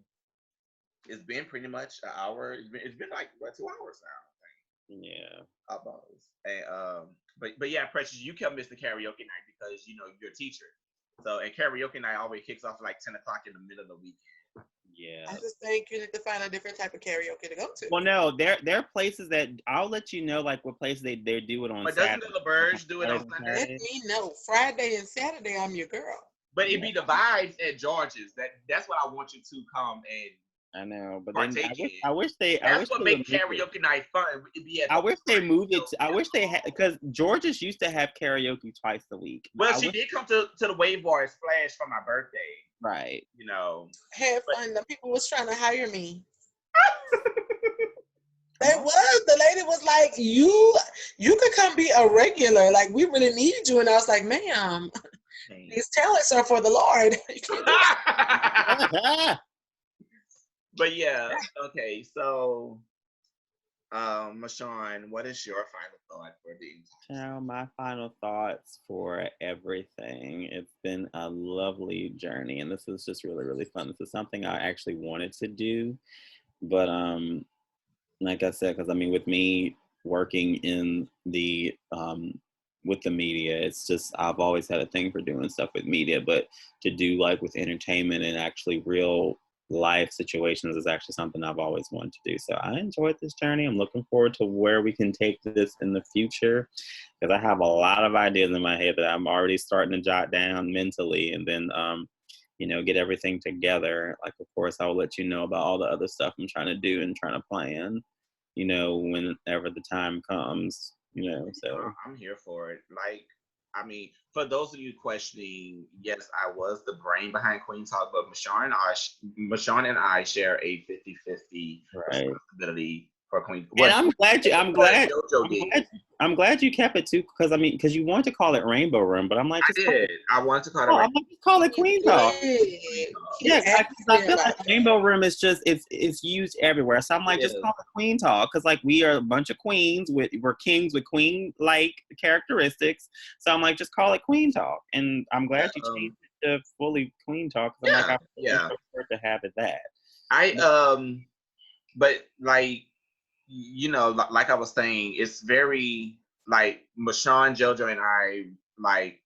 it's been pretty much an hour. It's been like 2 hours now. Yeah. Almost. And but yeah, Precious, you can't miss the karaoke night because you're a teacher. So and karaoke night always kicks off at like 10 o'clock in the middle of the weekend. Yeah. I just think you need to find a different type of karaoke to go to. Well, no, there are places that I'll let you know, like what places they do it on. But Saturday. doesn't the LaBerge do it on Sunday? Let me know. Friday and Saturday, I'm your girl. But it'd be the vibes at George's. That's what I want you to come and. I know, but then I wish they. That's what makes karaoke night fun. I wish they moved it. I wish they had because George's used to have karaoke twice a week. Well, she did come to the Wave Bar Splash for my birthday. Right. Had fun. The people was trying to hire me. The lady was like, you could come be a regular. Like, we really need you. And I was like, ma'am, these talents are for the Lord. But yeah, okay, so Mashawn, what is your final thought for the my final thoughts for everything. It's been a lovely journey, and this is just really, really fun. This is something I actually wanted to do, but like I said, because I mean, with me working in the with the media, it's just I've always had a thing for doing stuff with media, but to do like with entertainment and actually real life situations is actually something I've always wanted to do. So I enjoyed this journey. I'm looking forward to where we can take this in the future, because I have a lot of ideas in my head that I'm already starting to jot down mentally, and then get everything together. Like, of course, I will let you know about all the other stuff I'm trying to do and trying to plan, whenever the time comes, so. I'm here for it. Like, I mean, for those of you questioning, yes, I was the brain behind Queen Talk, but Michonne and I share a 50-50 Right. responsibility for Queen. And I'm glad you kept it too, because you wanted to call it Rainbow Room, but I'm like, I wanted to call it. Call it Queen Talk. Yeah, I feel like Rainbow Room is just it's used everywhere. So I'm like, just call it Queen Talk, because like we are a bunch of queens we're kings with queen like characteristics. So I'm like, just call it Queen Talk, and I'm glad you changed it to fully Queen Talk. I prefer to have it that. But like, like I was saying, it's very like Michonne, JoJo, and I, like,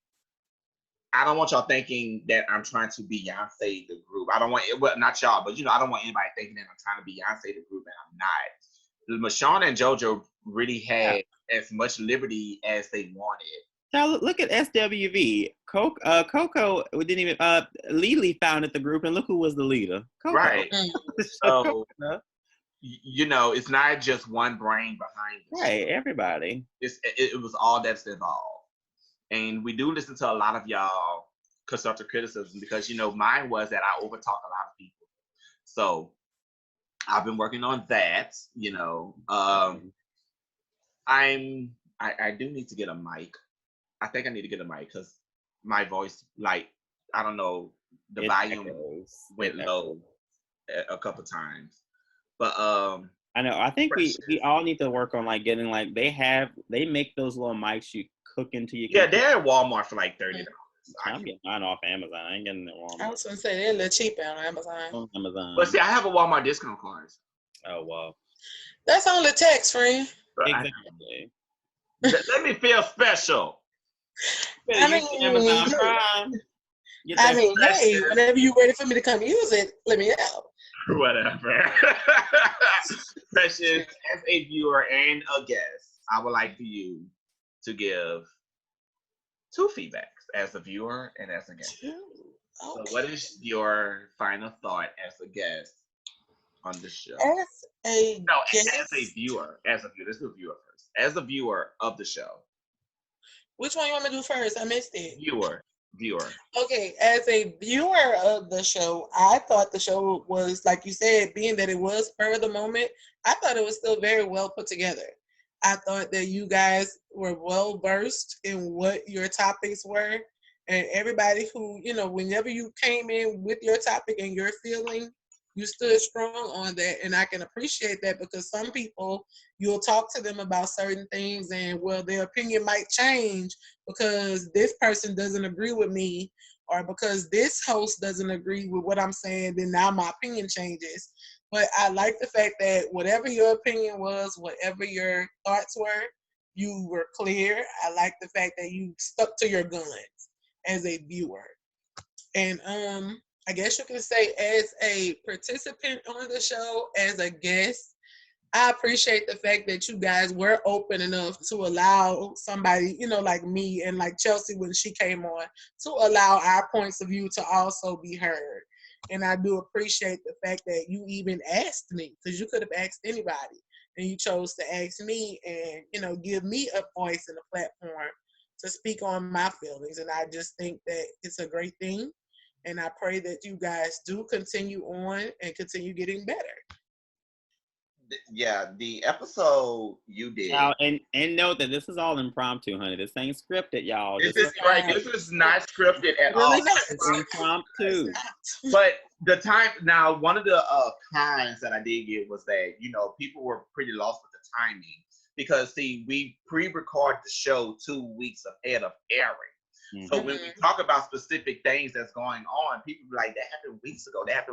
I don't want y'all thinking that I'm trying to Beyonce the group. I don't want it, well, not y'all, but I don't want anybody thinking that I'm trying to Beyonce the group, and I'm not. Michonne and JoJo really had as much liberty as they wanted. Now look at SWV. Coco didn't even. Lily founded the group, and look who was the leader. Coco. Right. So it's not just one brain behind it. Right. Everybody. It was all that's involved. And we do listen to a lot of y'all constructive criticism, because mine was that I overtalk a lot of people. So I've been working on that. I do need to get a mic. I think I need to get a mic, because my voice, like, I don't know, the volume went low a couple times. But I know. I think we all need to work on like getting like they make those little mics you cook into your computer. They're at Walmart for like $30. I'm getting mine off Amazon. I ain't getting it at Walmart. I was gonna say they're a little cheaper on Amazon. But see, I have a Walmart discount card. Oh wow. That's only tax free. Exactly. Let me feel special. Amazon Prime. Hey, whenever you're ready for me to come use it, let me know. Whatever. Precious, as a viewer and a guest, I would like for you to give 2 feedbacks, as a viewer and as a guest. Okay. So what is your final thought as a guest on the show? As a viewer. Let's do viewer first. As a viewer of the show. Which one you want me to do first? I missed it. Viewer. Okay, as a viewer of the show, I thought the show was, like you said, being that it was spur of the moment, I thought it was still very well put together. I thought that you guys were well versed in what your topics were, and everybody who, whenever you came in with your topic and your feeling, you stood strong on that, and I can appreciate that, because some people, you'll talk to them about certain things, and their opinion might change because this person doesn't agree with me, or because this host doesn't agree with what I'm saying, then now my opinion changes. But I like the fact that whatever your opinion was, whatever your thoughts were, you were clear. I like the fact that you stuck to your guns as a viewer. And I guess you can say, as a participant on the show, as a guest, I appreciate the fact that you guys were open enough to allow somebody, like me and like Chelsea when she came on, to allow our points of view to also be heard. And I do appreciate the fact that you even asked me, because you could have asked anybody, and you chose to ask me and, give me a voice and a platform to speak on my feelings. And I just think that it's a great thing. And I pray that you guys do continue on and continue getting better. Yeah, the episode you did. Now, and note that this is all impromptu, honey. This ain't scripted, y'all. This is right. This is not scripted at all. It's impromptu. But the time now, one of the cons that I did get was that people were pretty lost with the timing, because see, we pre-record the show 2 weeks ahead of airing. Mm-hmm. So when we talk about specific things that's going on, people be like, that happened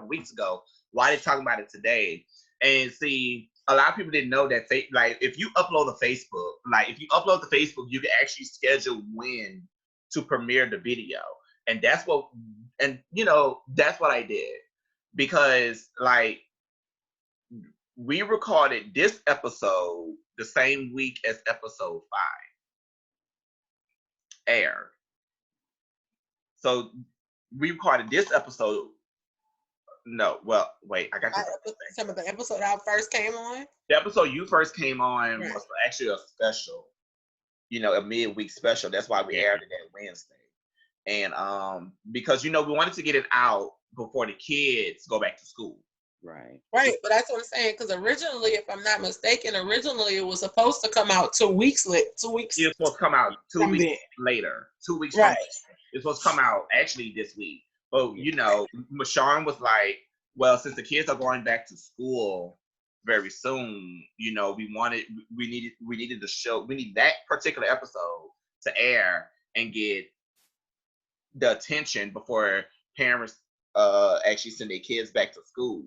weeks ago. Why are they talking about it today? And see, a lot of people didn't know that if you upload to Facebook, you can actually schedule when to premiere the video. And that's what I did. because like we recorded this episode the same week as episode 5 aired. So we recorded this episode. No, well, wait, I got some of the episode I first came on. The episode you first came on right. was actually a special, a midweek special. That's why we aired it that Wednesday. And because we wanted to get it out before the kids go back to school. Right. Right, but that's what I'm saying. Because originally, if I'm not mistaken, it was supposed to come out 2 weeks late. 2 weeks. It was supposed to come out 2 weeks later. 2 weeks. Right. It's supposed to come out actually this week. But Mashawn was like, well, since the kids are going back to school very soon, we needed the show. We need that particular episode to air and get the attention before parents actually send their kids back to school.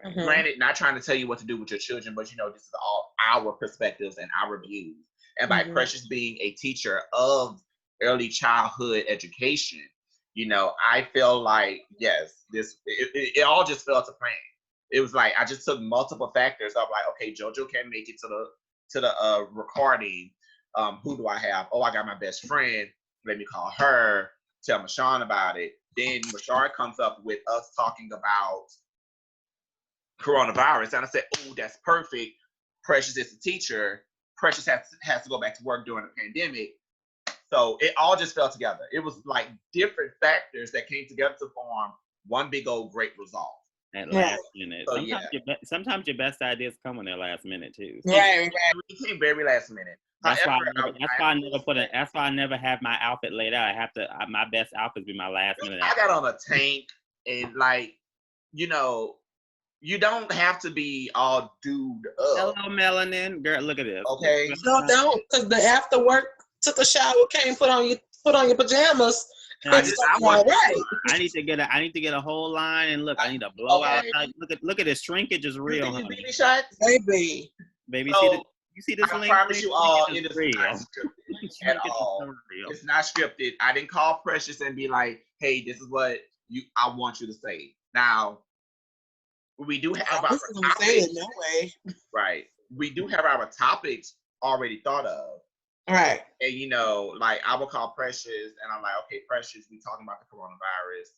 Mm-hmm. Granted, not trying to tell you what to do with your children, but this is all our perspectives and our views. And by Precious being a teacher of early childhood education, I feel like yes, it all just fell to plan. It was like I just took multiple factors. I'm like, okay, JoJo can't make it to the recording. Who do I have? Oh, I got my best friend. Let me call her. Tell Mashawn about it. Then Mashawn comes up with us talking about coronavirus, and I said, "Oh, that's perfect." Precious is the teacher. Precious has to go back to work during the pandemic. So it all just fell together. It was like different factors that came together to form one big old great result. At last minute. So, sometimes your best ideas come on their last minute too. Right. It came very last minute. That's why I never have my outfit laid out. I have to. My best outfit be my last minute. I got on a tank and you don't have to be all dude up. Hello, melanin girl. Look at this. Okay. No, don't, because the after work, took a shower, came put on your pajamas. I need to get a whole line, and look, I need a blowout. Look at this shrinkage is real. Baby shots, baby. So, you see this? I promise you all, it is not scripted at all. It's not scripted. I didn't call Precious and be like, "Hey, this is what I want you to say." Now, we do have our topics. No way. Right. We do have our topics already thought of. Right. And like I will call Precious and I'm like, okay, Precious, we talking about the coronavirus.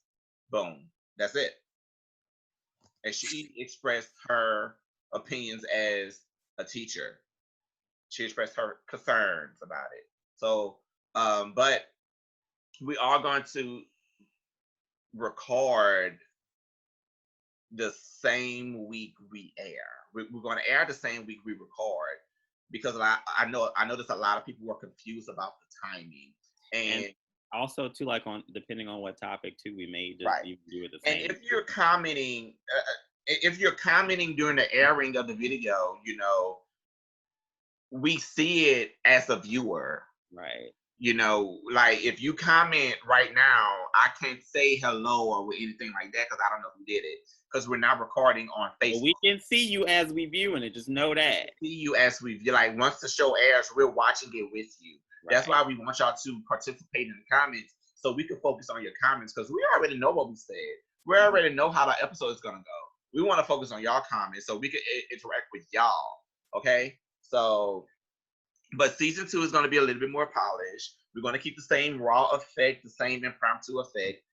Boom. That's it. And she expressed her opinions as a teacher. She expressed her concerns about it. So, but we are going to record the same week we air. We're going to air the same week we record. Because I know there's a lot of people who are confused about the timing, and also too, like depending on what topic too, we may just even do it the same. And if you're commenting during the airing of the video, we see it as a viewer, right? Like if you comment right now, I can't say hello or anything like that because I don't know who did it. Because we're not recording on Facebook. Well, we can see you as we viewing it. Just know that. See you as we view. Like once the show airs, we're watching it with you. Right. That's why we want y'all to participate in the comments so we can focus on your comments because we already know what we said. We already know how the episode is gonna go. We want to focus on y'all comments so we can interact with y'all. Okay? So, but season 2 is gonna be a little bit more polished. We're gonna keep the same raw effect, the same impromptu effect,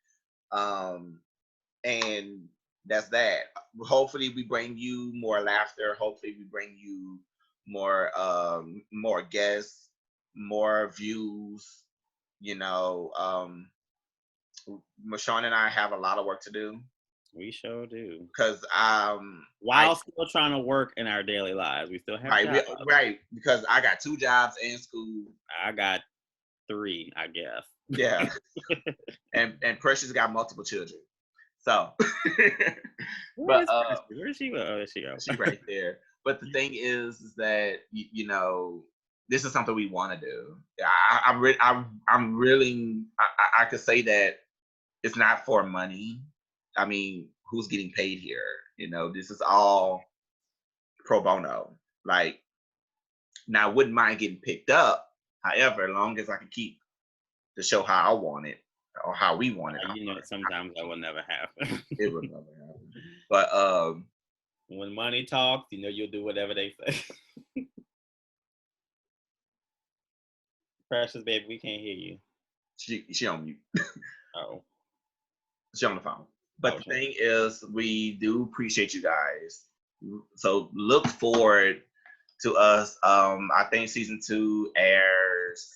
and that's that. Hopefully we bring you more laughter. Hopefully we bring you more guests, more views. Mashawn and I have a lot of work to do. We sure do. Because while still trying to work in our daily lives, we still have jobs. Right. Because I got 2 jobs and school. I got 3, I guess. Yeah. and Precious got multiple children. So, where is she? Oh, there she goes. She's right there. But the thing is that this is something we want to do. I could say that it's not for money. I mean, who's getting paid here? This is all pro bono. Like, now I wouldn't mind getting picked up. However, as long as I can keep the show how I want it. Or how we want it. Sometimes that will never happen. It will never happen. But when money talks, you know you'll do whatever they say. Precious baby, we can't hear you. She on mute. Oh. She on the phone. But the thing is, we do appreciate you guys. So look forward to us. I think season 2 airs.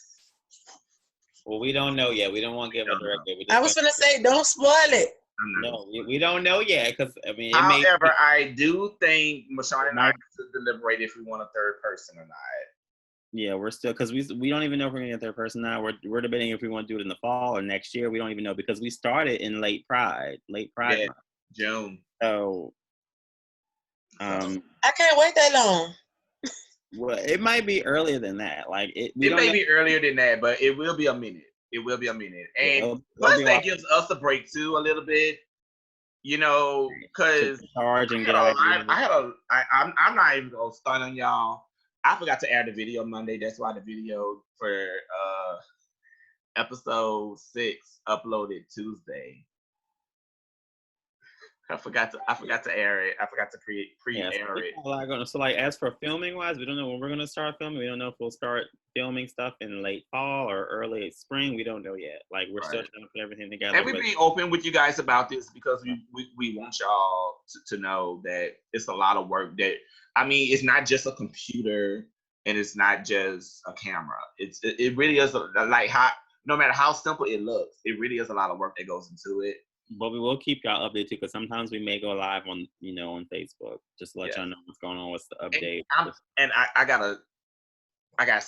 Well, we don't know yet. We don't want to give a direct date. I was gonna say, don't spoil it. No, we don't know yet because I mean. However, I do think Mashawn and I have to deliberate if we want a third person or not. Yeah, we're still because we don't even know if we're gonna get a third person now. We're debating if we want to do it in the fall or next year. We don't even know because we started in late Pride month. June. So, I can't wait that long. Well, it might be earlier than that. Like it may be earlier than that, but it will be a minute. It will be a minute, and plus that gives us a break too, a little bit. You know, because I'm not even gonna stun on y'all. I forgot to add the video Monday. That's why the video for episode 6 uploaded Tuesday. I forgot to air it. I forgot to pre-air it. So like as for filming wise, we don't know when we're gonna start filming. We don't know if we'll start filming stuff in late fall or early spring. We don't know yet. Like we're still trying to put everything together. And we're being open with you guys about this because we want y'all to know that it's a lot of work. That I mean, it's not just a computer and it's not just a camera. It really is no matter how simple it looks, it really is a lot of work that goes into it. But we will keep y'all updated too, because sometimes we may go live on on Facebook just to let y'all know what's going on, what's the update. I got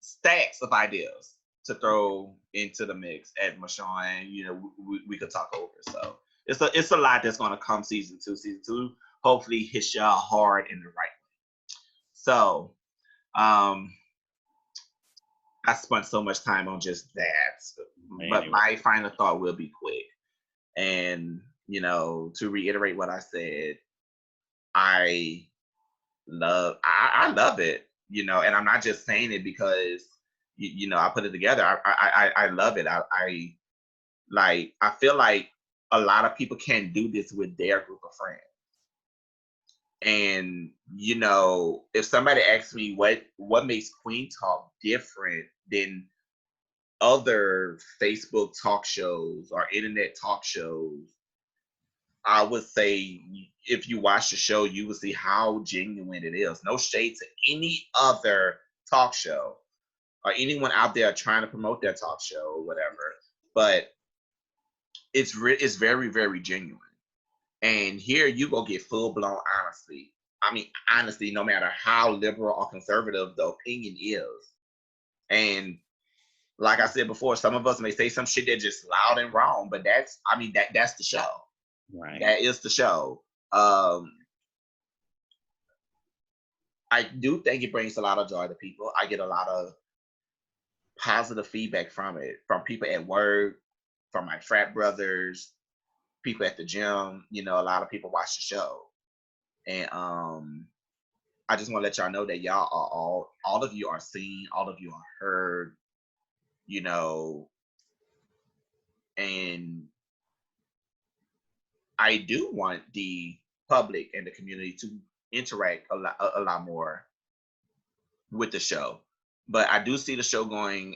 stacks of ideas to throw into the mix at Mashawn. We could talk over. So it's a lot that's gonna come season 2. Season 2 hopefully hits y'all hard in the right way. So I spent so much time on just that, but my final thought will be quick. And, to reiterate what I said, I love it, and I'm not just saying it because, I put it together. I love it. I feel like a lot of people can't do this with their group of friends. And, if somebody asks me what makes Queen Talk different than other Facebook talk shows or internet talk shows, I would say if you watch the show, you will see how genuine it is. No shade to any other talk show or anyone out there trying to promote their talk show or whatever, but it's very, very genuine. And here you go get full-blown honesty. I mean, honestly, no matter how liberal or conservative the opinion is. And like I said before, some of us may say some shit that's just loud and wrong, but that's the show. Right. That is the show. I do think it brings a lot of joy to people. I get a lot of positive feedback from it, from people at work, from my frat brothers, people at the gym. A lot of people watch the show. And I just want to let y'all know that y'all are all of you are seen, all of you are heard. And I do want the public and the community to interact a lot more with the show. But I do see the show going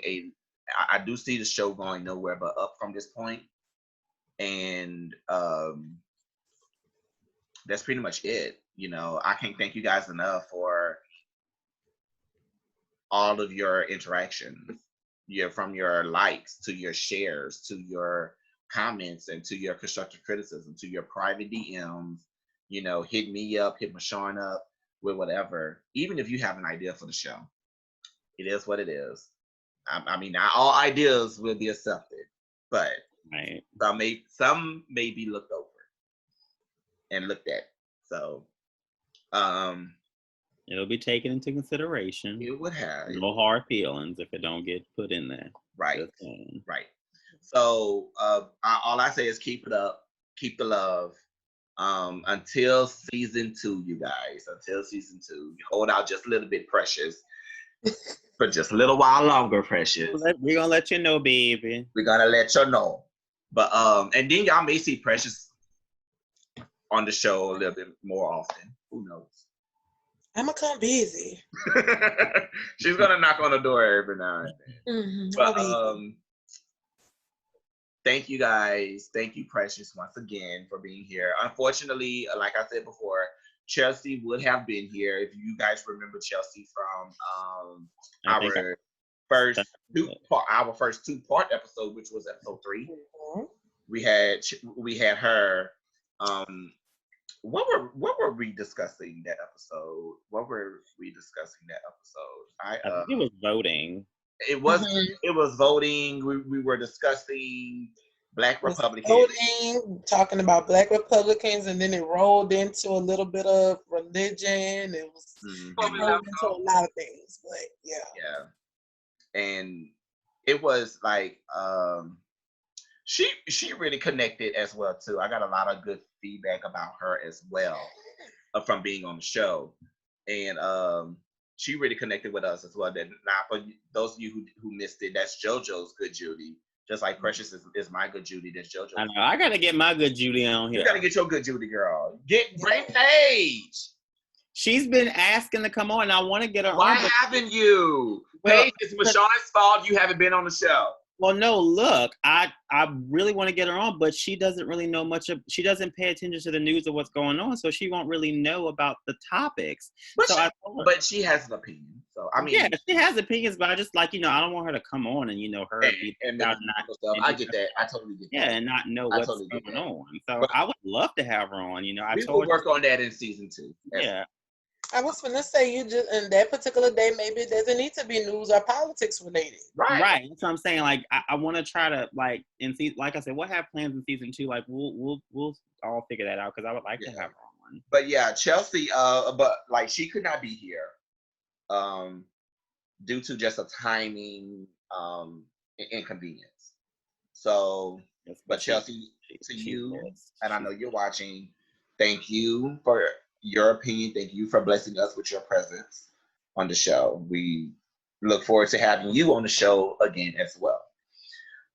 nowhere but up from this point. And that's pretty much it. I can't thank you guys enough for all of your interactions. From your likes to your shares to your comments and to your constructive criticism to your private DMs. Hit me up, hit Mashawn up with whatever. Even if you have an idea for the show, it is what it is. I mean, not all ideas will be accepted, but some may be looked over and looked at. So, it'll be taken into consideration. It would have no hard feelings if it don't get put in there. Right. Right. So all I say is keep it up, keep the love. Until season 2, you guys. Until season 2, hold out just a little bit, Precious. For just a little while longer, Precious. We're gonna let you know, baby. We're gonna let you know. But and then y'all may see Precious on the show a little bit more often. Who knows? I'm gonna come busy. She's gonna knock on the door every now and then. But thank you guys. Thank you, Precious, once again for being here. Unfortunately, like I said before, Chelsea would have been here if you guys remember Chelsea from our first two-part episode, which was episode 3. Mm-hmm. We had her. What were we discussing that episode? I think it was voting. It was voting. We were discussing Black Republicans. Voting, talking about Black Republicans, and then it rolled into a little bit of religion. It was rolled into a lot of things, but yeah. Yeah. And it was like she really connected as well too. I got a lot of good feedback about her as well from being on the show, and she really connected with us as well. That now for those of you who missed it, that's JoJo's Good Judy. Just like Precious is my Good Judy, that's JoJo's. I know. I gotta get my Good Judy on here. You gotta get your Good Judy, girl. Bring Paige. She's been asking to come on, and I want to get her on. Why haven't you? Paige, it's Michonne's fault you haven't been on the show. Well, no, look, I really want to get her on, but she doesn't really know much of, she doesn't pay attention to the news of what's going on, so she won't really know about the topics. But she has an opinion. So I mean, yeah, she has opinions, but I just like, I don't want her to come on and her and I get that. I totally get that. Yeah, and not know what's going on. So I would love to have her on. We will work on that in season 2. Yeah. I was gonna say you just in that particular day maybe it doesn't need to be news or politics related. Right. That's what I'm saying. Like I want to try to like like I said, we'll have plans in season 2. Like we'll all figure that out because I would like to have her on. But yeah, Chelsea, but like she could not be here, due to just a timing inconvenience. So, but Chelsea, to you, and I know you're watching. Thank you for your opinion. Thank you for blessing us with your presence on the show. We look forward to having you on the show again as well.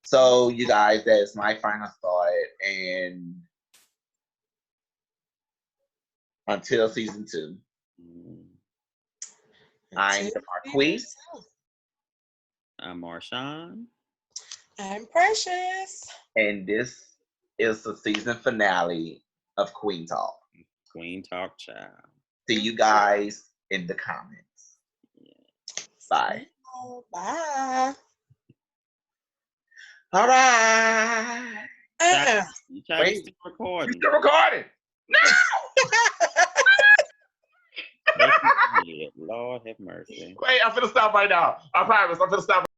So you guys, that is my final thought. And until season 2, I'm Kween. I'm Marshawn. I'm Precious. And this is the season finale of Kween Talk. Kween Talk, child. See you guys in the comments. Yeah. Bye. Bye. All right. Wait, still recording. You're still recording. No! Lord have mercy. Wait, I'm finna stop right now. I promise. I'm finna stop.